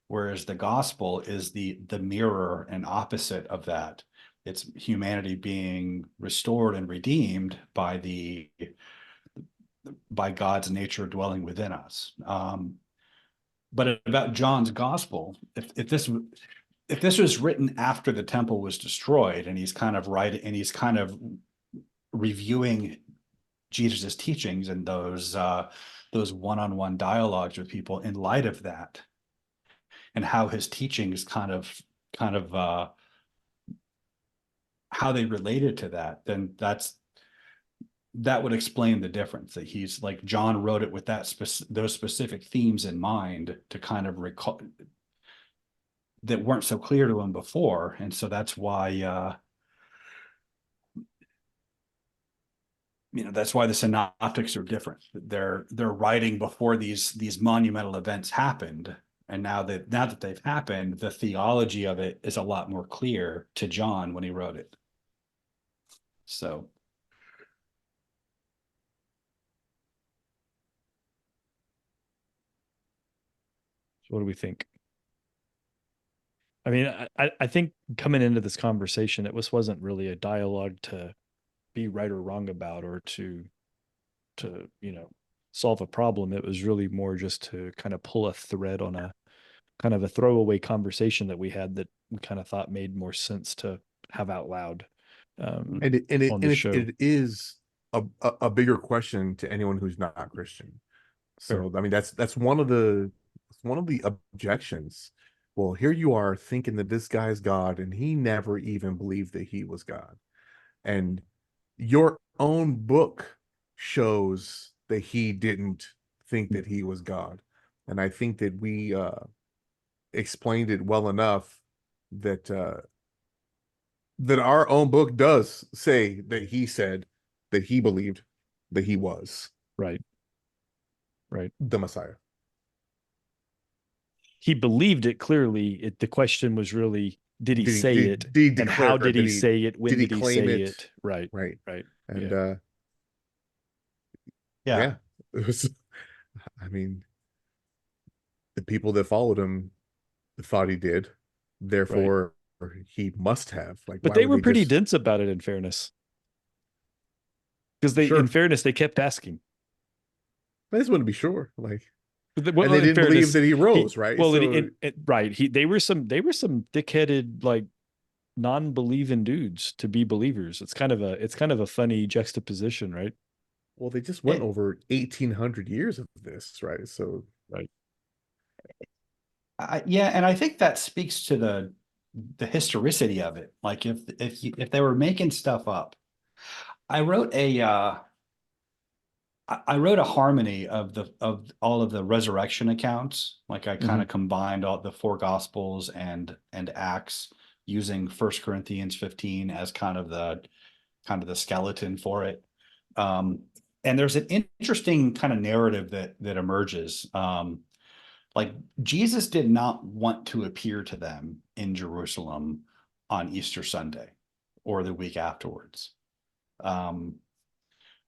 [SPEAKER 2] whereas the gospel is the mirror and opposite of that. it's humanity being restored and redeemed by God's nature dwelling within us. But about John's gospel, if this was written after the temple was destroyed, and he's kind of reviewing Jesus's teachings and those one-on-one dialogues with people in light of that, and how his teachings kind of how they related to that, then that would explain the difference. That he's like, John wrote it with those specific themes in mind to kind of recall that weren't so clear to him before, and so that's why that's why the synoptics are different. They're writing before these monumental events happened, and now that they've happened, the theology of it is a lot more clear to John when he wrote it. So
[SPEAKER 3] what do we think? I mean, I think coming into this conversation, wasn't really a dialogue to be right or wrong about, or to solve a problem. It was really more just to kind of pull a thread on a kind of a throwaway conversation that we had that we kind of thought made more sense to have out loud on the show.
[SPEAKER 1] It is a bigger question to anyone who's not Christian. So I mean, that's one of the objections. Well, here you are thinking that this guy's God, and he never even believed that he was God. And your own book shows that he didn't think that he was God. And I think that we explained it well enough that that our own book does say that he said that he believed that he was
[SPEAKER 3] right
[SPEAKER 1] the Messiah.
[SPEAKER 3] He believed it clearly. The question was really, did he say it?
[SPEAKER 1] Did he
[SPEAKER 3] and how
[SPEAKER 1] declare,
[SPEAKER 3] did he say it? When did he
[SPEAKER 1] claim
[SPEAKER 3] say
[SPEAKER 1] it?
[SPEAKER 3] it? Right.
[SPEAKER 1] And
[SPEAKER 2] yeah.
[SPEAKER 1] It was, I mean, the people that followed him thought he did, therefore he must have. Like,
[SPEAKER 3] but
[SPEAKER 1] why
[SPEAKER 3] they
[SPEAKER 1] would
[SPEAKER 3] were pretty
[SPEAKER 1] just...
[SPEAKER 3] dense about it, in fairness, because
[SPEAKER 1] Sure.
[SPEAKER 3] in fairness, they kept asking.
[SPEAKER 1] I just want to be sure, like,
[SPEAKER 3] Well,
[SPEAKER 1] and they didn't believe that he rose, right?
[SPEAKER 3] Well,
[SPEAKER 1] So
[SPEAKER 3] they were some thick-headed, like, non-believing dudes to be believers. It's kind of a funny juxtaposition, right?
[SPEAKER 1] well, they just went over 1,800 years of this, right? So
[SPEAKER 3] right.
[SPEAKER 2] Yeah, and I think that speaks to the historicity of it. Like, if they were making stuff up, I wrote a harmony of all of the resurrection accounts. Like, I kind of combined all the four gospels and Acts, using 1 Corinthians 15 as kind of the skeleton for it. And there's an interesting kind of narrative that emerges. Like, Jesus did not want to appear to them in Jerusalem on Easter Sunday or the week afterwards. The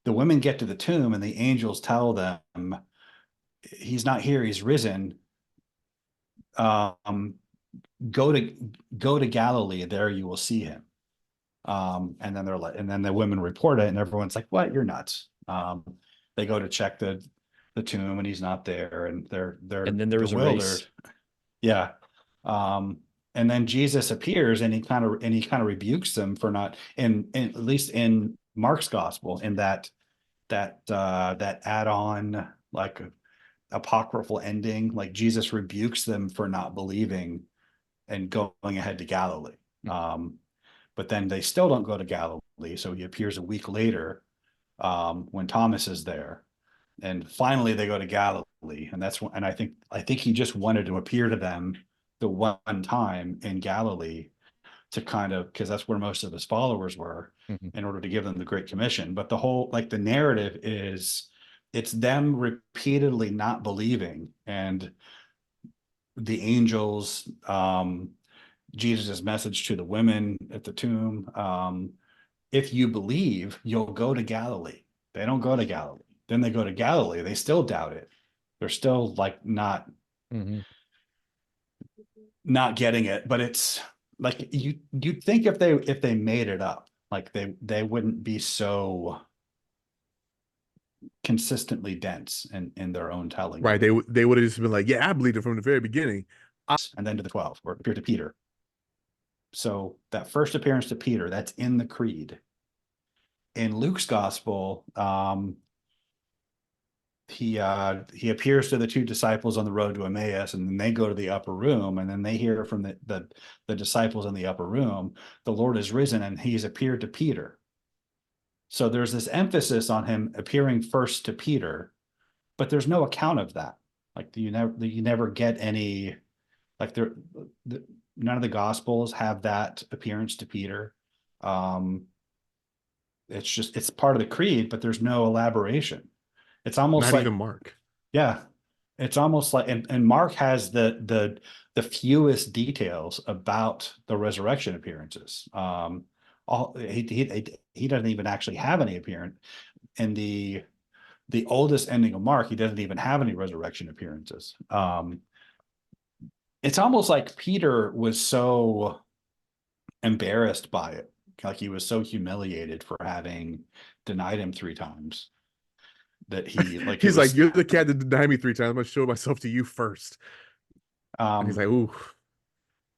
[SPEAKER 2] women get to the tomb, and the angels tell them, he's not here, he's risen. Go to Galilee, there you will see him. And then they're like, and then the women report it, and everyone's like, what? You're nuts. They go to check the tomb, and he's not there, and they're
[SPEAKER 3] and then there was
[SPEAKER 2] bewildered.
[SPEAKER 3] a race.
[SPEAKER 2] Yeah. And then Jesus appears, and he kind of rebukes them for not, in at least in Mark's gospel, in that add-on, like, apocryphal ending, like, Jesus rebukes them for not believing and going ahead to Galilee. But then they still don't go to Galilee, so he appears a week later, when Thomas is there, and finally they go to Galilee, and that's when, and I think he just wanted to appear to them the one time in Galilee, to kind of, because that's where most of his followers were, in order to give them the Great Commission. But the whole, like, the narrative is, it's them repeatedly not believing, and the angels, Jesus's message to the women at the tomb, if you believe, you'll go to Galilee. They don't go to Galilee. Then they go to Galilee. They still doubt it. They're still, like, not getting it. But it's, like you'd think if they made it up, like they wouldn't be so consistently dense in their own telling
[SPEAKER 1] Right.
[SPEAKER 2] of it.
[SPEAKER 1] They would have just been like, yeah, I believed it from the very beginning.
[SPEAKER 2] And then to the 12, or appear to Peter. So that first appearance to Peter, that's in the creed. In Luke's gospel, he appears to the two disciples on the road to Emmaus, and then they go to the upper room, and then they hear from the disciples in the upper room, the Lord is risen, and he's appeared to Peter. So there's this emphasis on him appearing first to Peter, but there's no account of that. Like you never get any, like none of the gospels have that appearance to Peter. Um, it's part of the creed, but there's no elaboration. It's almost
[SPEAKER 1] Not
[SPEAKER 2] like,
[SPEAKER 1] even Mark.
[SPEAKER 2] yeah, it's almost like, and Mark has the fewest details about the resurrection appearances. All he doesn't even actually have any appearance in the oldest ending of Mark. He doesn't even have any resurrection appearances. It's almost like Peter was so embarrassed by it, like he was so humiliated for having denied him 3 times, that he, like, it
[SPEAKER 1] He's like,
[SPEAKER 2] was
[SPEAKER 1] you're the cat that denied me 3 times. I'm gonna show myself to you first. And he's
[SPEAKER 2] um
[SPEAKER 1] like, ooh,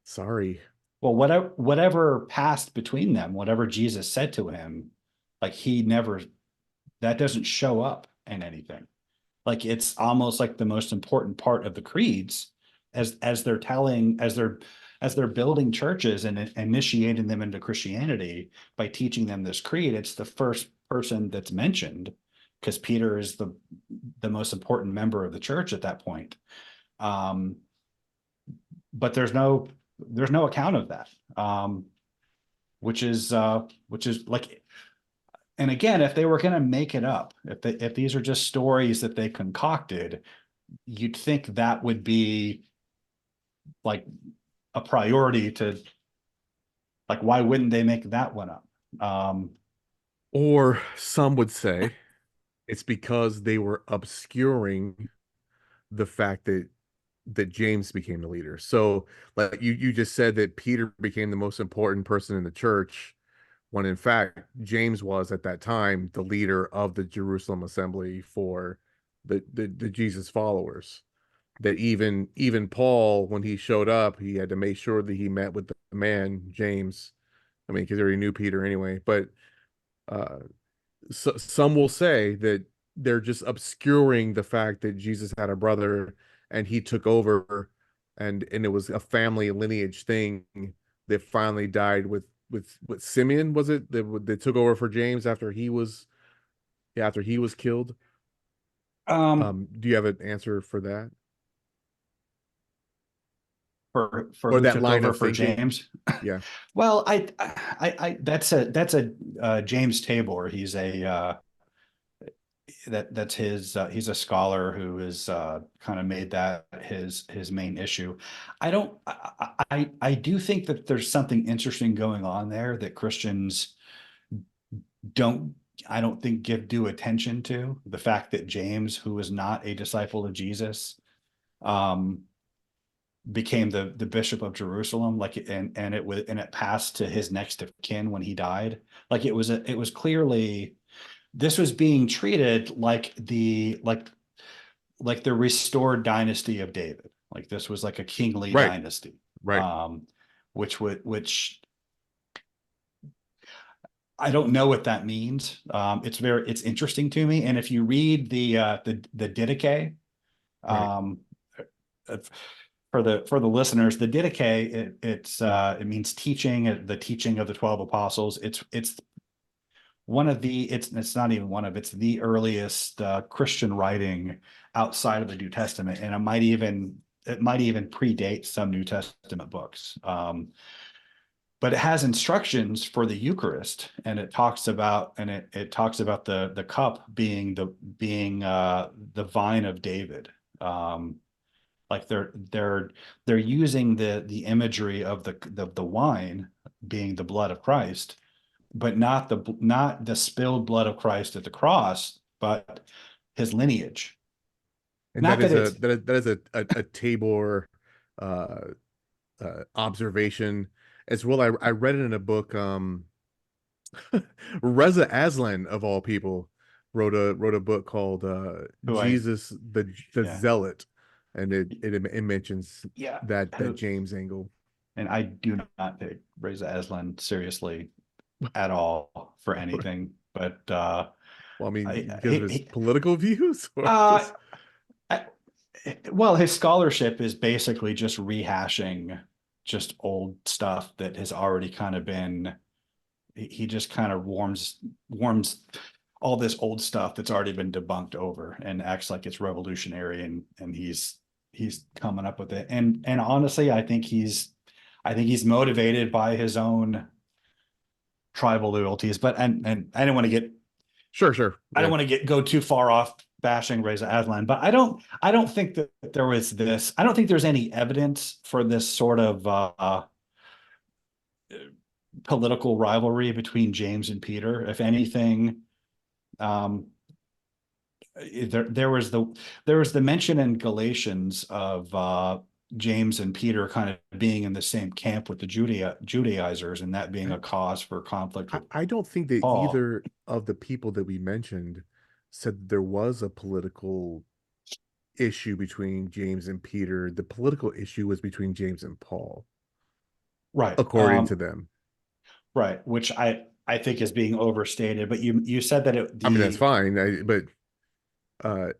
[SPEAKER 1] sorry.
[SPEAKER 2] well, whatever passed between them, whatever Jesus said to him, like he never, that doesn't show up in anything. Like it's almost like the most important part of the creeds, as they're telling, as they're building churches and initiating them into Christianity by teaching them this creed. It's the first person that's mentioned, because Peter is the most important member of the church at that point. Um, but there's no account of that, which is like, and again, if they were going to make it up, if these are just stories that they concocted, you'd think that would be like a priority to, like, why wouldn't they make that one up?
[SPEAKER 1] Or some would say it's because they were obscuring the fact that James became the leader. So, like you just said that Peter became the most important person in the church, when in fact James was at that time the leader of the Jerusalem assembly for the Jesus followers. That even Paul, when he showed up, he had to make sure that he met with the man James. I mean, because he already knew Peter anyway. But uh, so, some will say that they're just obscuring the fact that Jesus had a brother and he took over, and it was a family lineage thing that finally died with Simeon, was it, that took over for James after he was, yeah, after he was killed.
[SPEAKER 2] um,
[SPEAKER 1] Do you have an answer for that,
[SPEAKER 2] for
[SPEAKER 1] or
[SPEAKER 2] who
[SPEAKER 1] that
[SPEAKER 2] took
[SPEAKER 1] line
[SPEAKER 2] over
[SPEAKER 1] of
[SPEAKER 2] for
[SPEAKER 1] thinking?
[SPEAKER 2] James.
[SPEAKER 1] Yeah.
[SPEAKER 2] Well, that's a James Tabor. He's a that's his, he's a scholar who has kind of made that his main issue. I do think that there's something interesting going on there that Christians don't, I don't think, give due attention to. The fact that James, who was not a disciple of Jesus, um became the bishop of Jerusalem, like, and it was, and it passed to his next of kin when he died. Like it was clearly, this was being treated like the restored dynasty of David. Like this was like a kingly
[SPEAKER 1] Right.
[SPEAKER 2] dynasty,
[SPEAKER 1] Right.
[SPEAKER 2] um, which I don't know what that means. It's interesting to me. And if you read the Didache,
[SPEAKER 1] Right.
[SPEAKER 2] um, for the listeners, the Didache, it means teaching, the teaching of the 12 apostles. It's one of the, it's not even one of, it's the earliest Christian writing outside of the New Testament, and it might even predate some New Testament books. But it has instructions for the Eucharist, and it talks about, it talks about the cup being the vine of David. Like they're using the imagery of the wine being the blood of Christ, but not the spilled blood of Christ at the cross, but his lineage.
[SPEAKER 1] And
[SPEAKER 2] Not
[SPEAKER 1] that
[SPEAKER 2] that
[SPEAKER 1] is
[SPEAKER 2] it's
[SPEAKER 1] a Tabor uh, observation. as well. I read it in a book. Reza Aslan of all people wrote a book called
[SPEAKER 2] Who I
[SPEAKER 1] Jesus the
[SPEAKER 2] yeah
[SPEAKER 1] Zealot, and it mentions
[SPEAKER 2] yeah
[SPEAKER 1] that
[SPEAKER 2] who
[SPEAKER 1] James angle.
[SPEAKER 2] and I do not take Reza Aslan seriously at all for anything. But
[SPEAKER 1] Well, I mean,
[SPEAKER 2] I
[SPEAKER 1] because of his political views, or
[SPEAKER 2] uh
[SPEAKER 1] just
[SPEAKER 2] I, well, his scholarship is basically just rehashing just old stuff that has already kind of been. He just kind of warms all this old stuff that's already been debunked over and acts like it's revolutionary, and he's coming up with it. And honestly, I think he's motivated by his own tribal loyalties. But and I don't want to get
[SPEAKER 1] sure,
[SPEAKER 2] I don't
[SPEAKER 1] yeah,
[SPEAKER 2] want to go too far off bashing Reza Aslan, but I don't think that there was this. I don't think there's any evidence for this sort of political rivalry between James and Peter. If anything, um, there was the mention in Galatians of James and Peter kind of being in the same camp with the Judaizers, and that being
[SPEAKER 1] I,
[SPEAKER 2] a cause for conflict with
[SPEAKER 1] I don't think that
[SPEAKER 2] Paul.
[SPEAKER 1] either of the people that we mentioned said there was a political issue between James and Peter. The political issue was between James and Paul,
[SPEAKER 2] Right.
[SPEAKER 1] according to them.
[SPEAKER 2] Right, which I think is being overstated. But you said that
[SPEAKER 1] I mean, that's fine, uh,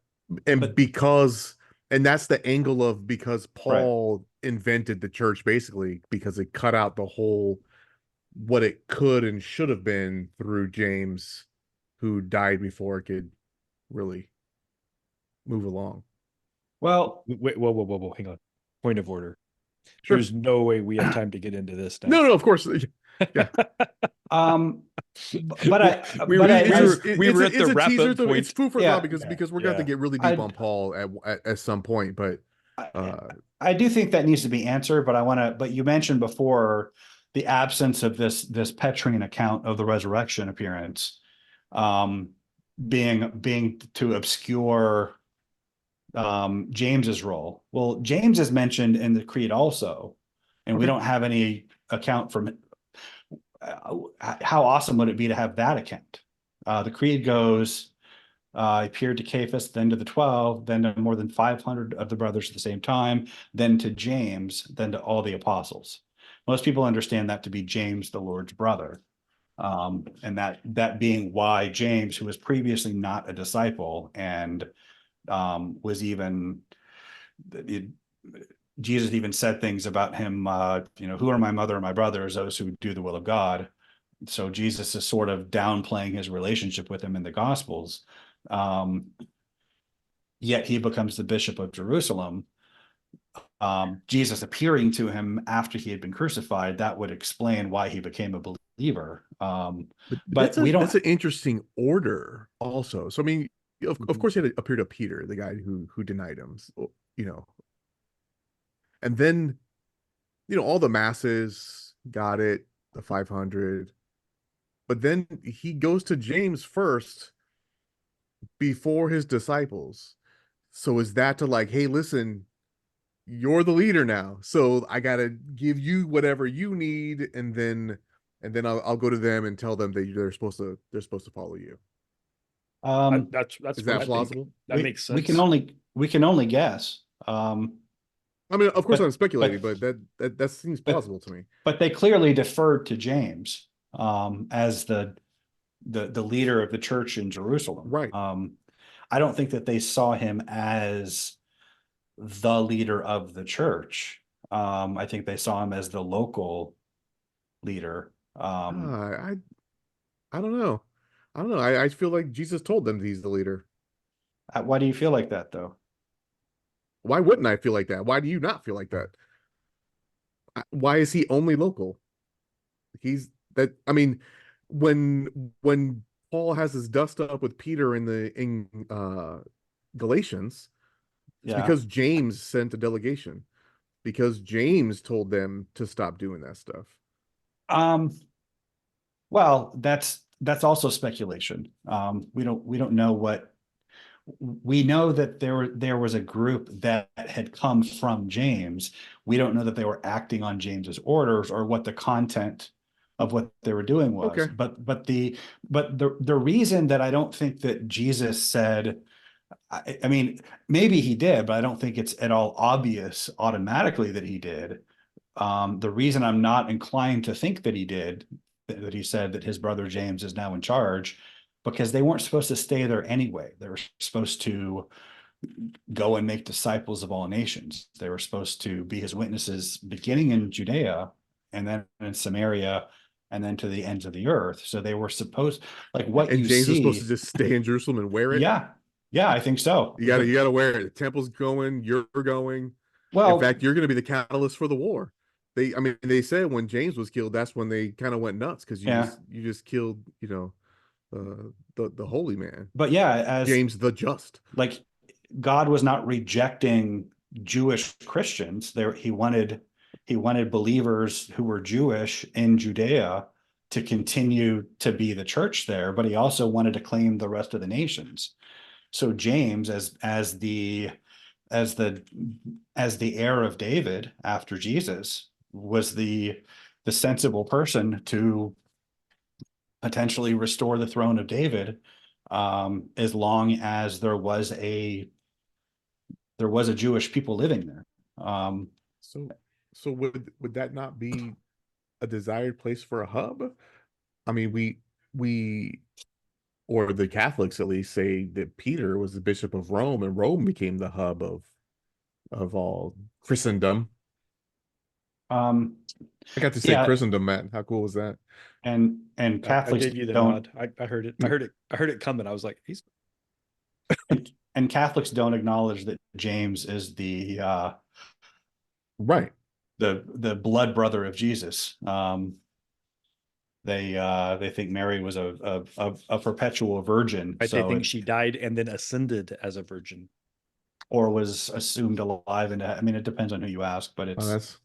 [SPEAKER 1] and
[SPEAKER 2] but
[SPEAKER 1] because and that's the angle of because
[SPEAKER 2] right.
[SPEAKER 1] Paul invented the church basically because it cut out the whole what it could and should have been through James, who died before it could really move along.
[SPEAKER 2] Well,
[SPEAKER 3] Wait, whoa, hang on. Point of order.
[SPEAKER 1] Sure.
[SPEAKER 3] There's no way we have time to get into this
[SPEAKER 1] No,
[SPEAKER 3] now.
[SPEAKER 1] no, of course. Yeah.
[SPEAKER 2] um, but
[SPEAKER 3] we,
[SPEAKER 2] I
[SPEAKER 3] we
[SPEAKER 2] but
[SPEAKER 3] were
[SPEAKER 2] I,
[SPEAKER 3] we
[SPEAKER 2] I
[SPEAKER 3] were we were at
[SPEAKER 1] It's
[SPEAKER 3] the
[SPEAKER 1] a
[SPEAKER 3] wrap
[SPEAKER 1] teaser
[SPEAKER 3] up
[SPEAKER 1] though. It's
[SPEAKER 3] point.
[SPEAKER 1] food for thought
[SPEAKER 2] yeah,
[SPEAKER 1] because we're going to
[SPEAKER 3] Yeah.
[SPEAKER 1] get really deep
[SPEAKER 2] I
[SPEAKER 1] on Paul at some point, but
[SPEAKER 2] I
[SPEAKER 1] uh
[SPEAKER 2] I do think that needs to be answered. But I want to. But you mentioned before the absence of this Petrine account of the resurrection appearance, um, being to obscure James's role. Well, James is mentioned in the creed also, and we
[SPEAKER 1] okay.
[SPEAKER 2] don't have any account from how awesome would it be to have that account? The creed goes, appeared to Cephas, then to the 12, then to more than 500 of the brothers at the same time, then to James, then to all the apostles. Most people understand that to be James, the Lord's brother. And that being why James, who was previously not a disciple and was even it, Jesus even said things about him, who are my mother and my brothers, those who do the will of God. So Jesus is sort of downplaying his relationship with him in the Gospels. Um, Yet he becomes the bishop of Jerusalem. Jesus appearing to him after he had been crucified, that would explain why he became a believer.
[SPEAKER 1] But
[SPEAKER 2] But we don't.
[SPEAKER 1] that's an interesting order also. So I mean, of course he had to appear to Peter, the guy who denied him, so, you know. And then, all the masses got it, the 500. But then he goes to James first before his disciples. So is that to like, hey, listen, you're the leader now. So I gotta give you whatever you need, and then I'll go to them and tell them that they're supposed to follow you.
[SPEAKER 2] Um,
[SPEAKER 3] That's
[SPEAKER 1] Is
[SPEAKER 3] what
[SPEAKER 1] that
[SPEAKER 3] I think.
[SPEAKER 1] plausible?
[SPEAKER 3] That makes
[SPEAKER 2] we can
[SPEAKER 3] sense.
[SPEAKER 2] only guess.
[SPEAKER 1] I mean, of course I'm
[SPEAKER 2] But
[SPEAKER 1] speculating,
[SPEAKER 2] but
[SPEAKER 1] but that seems
[SPEAKER 2] but
[SPEAKER 1] plausible to me.
[SPEAKER 2] but they clearly deferred to James as the leader of the church in Jerusalem.
[SPEAKER 1] Right.
[SPEAKER 2] I don't think that they saw him as the leader of the church. I think they saw him as the local leader.
[SPEAKER 1] I I don't know. I don't know. I feel like Jesus told them he's the leader.
[SPEAKER 2] Why do you feel like that, though?
[SPEAKER 1] Why wouldn't I feel like that? Why do you not feel like that? Why is he only local? He's that. I mean, when Paul has his dust up with Peter in Galatians, it's
[SPEAKER 2] Yeah.
[SPEAKER 1] because James sent a delegation because James told them to stop doing that stuff.
[SPEAKER 2] Um, well, that's also speculation. We don't know we know that there was a group that had come from James. We don't know that they were acting on James's orders or what the content of what they were doing was.
[SPEAKER 1] Okay.
[SPEAKER 2] But the reason that I don't think that Jesus said, I mean, maybe he did, but I don't think it's at all obvious automatically that he did. The reason I'm not inclined to think that he did, that he said that his brother James is now in charge, because they weren't supposed to stay there anyway. They were supposed to go and make disciples of all nations. They were supposed to be his witnesses beginning in Judea and then in Samaria and then to the ends of the earth. So they were supposed, like what
[SPEAKER 1] And
[SPEAKER 2] you
[SPEAKER 1] James was supposed to
[SPEAKER 2] see.
[SPEAKER 1] just stay in Jerusalem and wear it.
[SPEAKER 2] Yeah. Yeah, I think so.
[SPEAKER 1] You gotta wear it. The temple's going, you're going. In
[SPEAKER 2] Well,
[SPEAKER 1] fact, you're gonna be the catalyst for the war. I mean, they said when James was killed, that's when they kind of went nuts because
[SPEAKER 2] yeah,
[SPEAKER 1] you just killed, the holy man,
[SPEAKER 2] but yeah, as
[SPEAKER 1] James the Just.
[SPEAKER 2] like God was not rejecting Jewish Christians. There, he wanted believers who were Jewish in Judea to continue to be the church there, but he also wanted to claim the rest of the nations. So James, as the heir of David after Jesus, was the sensible person to potentially restore the throne of David, as long as there was a Jewish people living there.
[SPEAKER 1] So, so would that not be a desired place for a hub? I mean, we or the Catholics at least say that Peter was the Bishop of Rome, and Rome became the hub of all Christendom.
[SPEAKER 2] Um,
[SPEAKER 1] I got to say
[SPEAKER 2] yeah,
[SPEAKER 1] Christendom, Matt. How cool was that?
[SPEAKER 2] and
[SPEAKER 3] I
[SPEAKER 2] Catholics
[SPEAKER 3] gave you the
[SPEAKER 2] don't
[SPEAKER 3] nod. I heard it. I heard it coming. I was like, he's
[SPEAKER 2] and Catholics don't acknowledge that James is
[SPEAKER 1] Right.
[SPEAKER 2] the blood brother of Jesus. They think Mary was a perpetual virgin,
[SPEAKER 3] right. They
[SPEAKER 2] so
[SPEAKER 3] think she died and then ascended as a virgin.
[SPEAKER 2] or was assumed alive. And I mean, it depends on who you ask, but
[SPEAKER 1] Oh,
[SPEAKER 2] it's
[SPEAKER 1] that's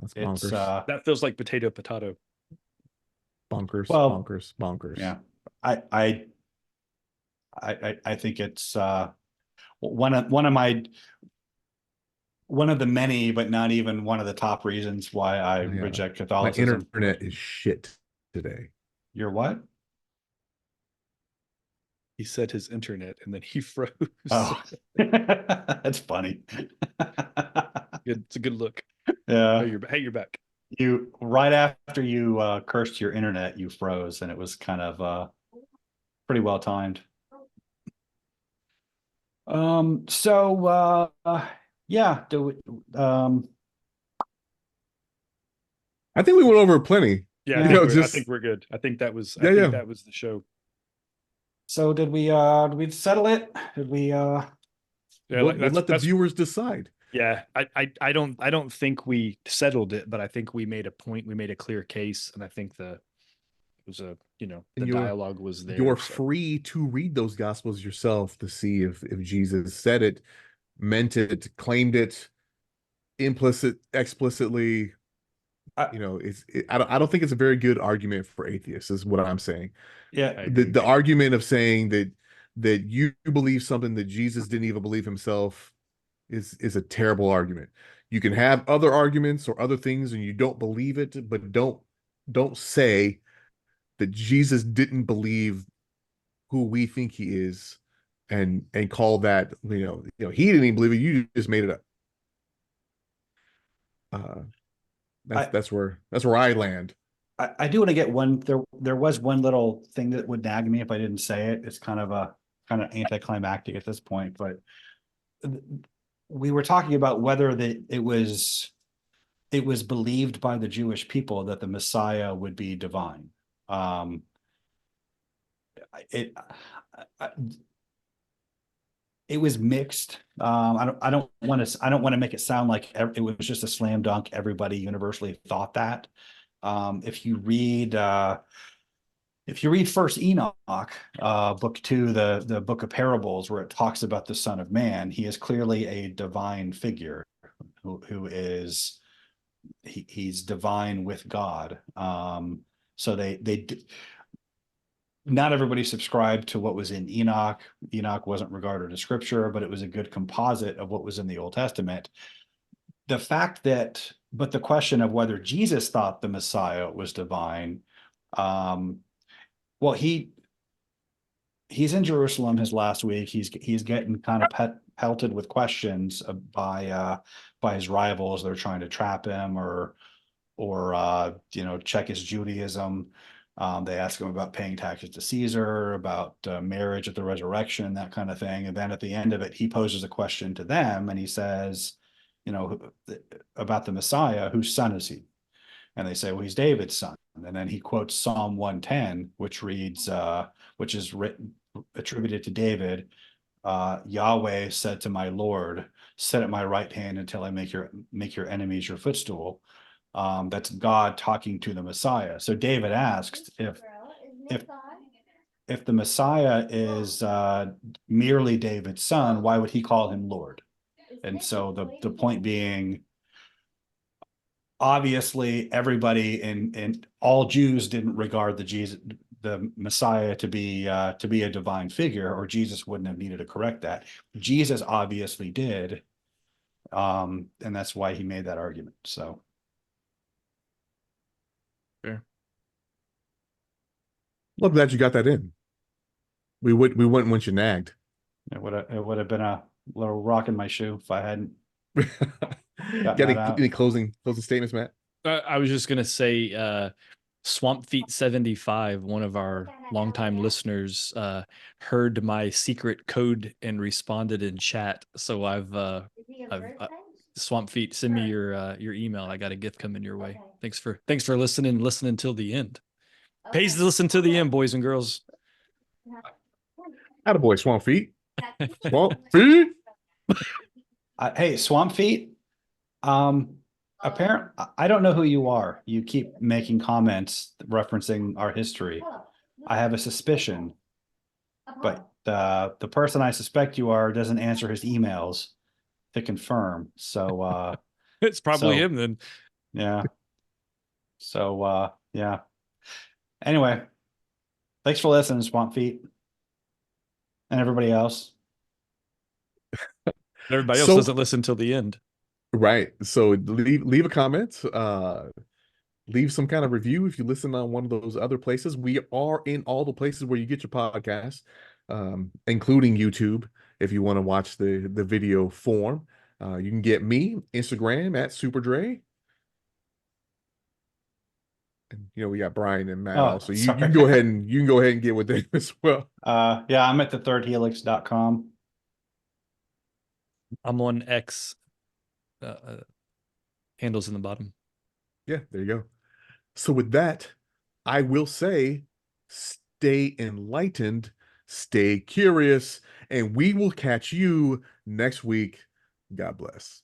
[SPEAKER 2] it's
[SPEAKER 1] bonkers.
[SPEAKER 3] That feels like potato.
[SPEAKER 1] Bonkers,
[SPEAKER 2] well,
[SPEAKER 1] bonkers, bonkers.
[SPEAKER 2] yeah. I think it's one of the many, but not even one of the top reasons why I reject
[SPEAKER 1] My
[SPEAKER 2] Catholicism.
[SPEAKER 1] internet is shit today.
[SPEAKER 2] You're what?
[SPEAKER 3] He said his internet and then he froze.
[SPEAKER 2] Oh, that's funny.
[SPEAKER 3] It's a good look.
[SPEAKER 2] Yeah.
[SPEAKER 3] You're back.
[SPEAKER 2] You right after you cursed your internet, you froze, and it was kind of pretty well timed. So yeah,
[SPEAKER 1] I think we went over plenty.
[SPEAKER 3] Yeah,
[SPEAKER 2] Yeah.
[SPEAKER 3] I think we're good. I think that was
[SPEAKER 1] Yeah.
[SPEAKER 3] that was the show.
[SPEAKER 2] so did we settle it? Did we
[SPEAKER 3] Yeah,
[SPEAKER 1] We'll let the viewers decide.
[SPEAKER 3] yeah. I don't think we settled it, but I think we made a point. We made a clear case, and I think it was the
[SPEAKER 1] And
[SPEAKER 3] dialogue was there.
[SPEAKER 1] You're
[SPEAKER 3] so.
[SPEAKER 1] free to read those gospels yourself to see if Jesus said it, meant it, claimed it, explicitly.
[SPEAKER 2] I-
[SPEAKER 1] I don't think it's a very good argument for atheists, is what I'm saying.
[SPEAKER 2] yeah,
[SPEAKER 1] The argument of saying that you believe something that Jesus didn't even believe himself is a terrible argument. You can have other arguments or other things and you don't believe it, but don't say that Jesus didn't believe who we think he is and call that, he didn't even believe it, you just made it up. That's where I land.
[SPEAKER 2] I do want to get one. There was one little thing that would nag me if I didn't say it. It's kind of anticlimactic at this point, but we were talking about whether it was believed by the Jewish people that the Messiah would be divine. It it was mixed. I don't want to make it sound like it was just a slam dunk. Everybody universally thought that. If you read First Enoch, book 2, the book of parables, where it talks about the Son of Man, he is clearly a divine figure who is he's divine with God. So not everybody subscribed to what was in Enoch. Enoch wasn't regarded as scripture, but it was a good composite of what was in the Old Testament. The fact that, but the question of whether Jesus thought the Messiah was divine, well, he's in Jerusalem his last week. He's getting kind of pelted with questions by his rivals. They're trying to trap him or check his Judaism. They ask him about paying taxes to Caesar, about marriage at the resurrection, that kind of thing. And then at the end of it, he poses a question to them and he says, about the Messiah, whose son is he? And they say, well, he's David's son. And then he quotes Psalm 110, which reads, which is attributed to David. Yahweh said to my Lord, sit at my right hand until I make your enemies your footstool. That's God talking to the Messiah. So David asks if the Messiah is merely David's son, why would he call him Lord? And so the point being, obviously everybody and all Jews didn't regard the Messiah to be a divine figure, or Jesus wouldn't have needed to correct that. Jesus obviously did, and that's why he made that argument. So.
[SPEAKER 1] Fair. Well, I'm glad you got that in. We wouldn't want you nagged.
[SPEAKER 2] It would have been a little rock in my shoe if I hadn't.
[SPEAKER 1] Got any closing statements, Matt?
[SPEAKER 3] I was just gonna say, Swamp Feet 75, one of our longtime listeners, heard my secret code and responded in chat. So I've Swamp Feet, send me your email. I got a gift coming your way. Thanks for listening till the end. Pays to listen to the end, boys and girls.
[SPEAKER 1] Attaboy, Swamp Feet. Swamp Feet.
[SPEAKER 2] Hey, Swamp Feet. Apparently, I don't know who you are. You keep making comments referencing our history. I have a suspicion, but the person I suspect you are doesn't answer his emails to confirm. So
[SPEAKER 3] it's probably him then.
[SPEAKER 2] Yeah. So yeah. Anyway, thanks for listening, Swamp Feet, and everybody else.
[SPEAKER 3] Everybody else doesn't listen till the end.
[SPEAKER 1] Right. So leave a comment. Leave some kind of review if you listen on one of those other places. We are in all the places where you get your podcasts, including YouTube. If you want to watch the video form, you can get me Instagram at SuperDre. And we got Brian and Matt also. You can go ahead and get with them as well.
[SPEAKER 2] Yeah, I'm at thethirdhelix.com.
[SPEAKER 3] I'm on X. Handles in the bottom.
[SPEAKER 1] Yeah, there you go. So with that, I will say, stay enlightened, stay curious, and we will catch you next week. God bless.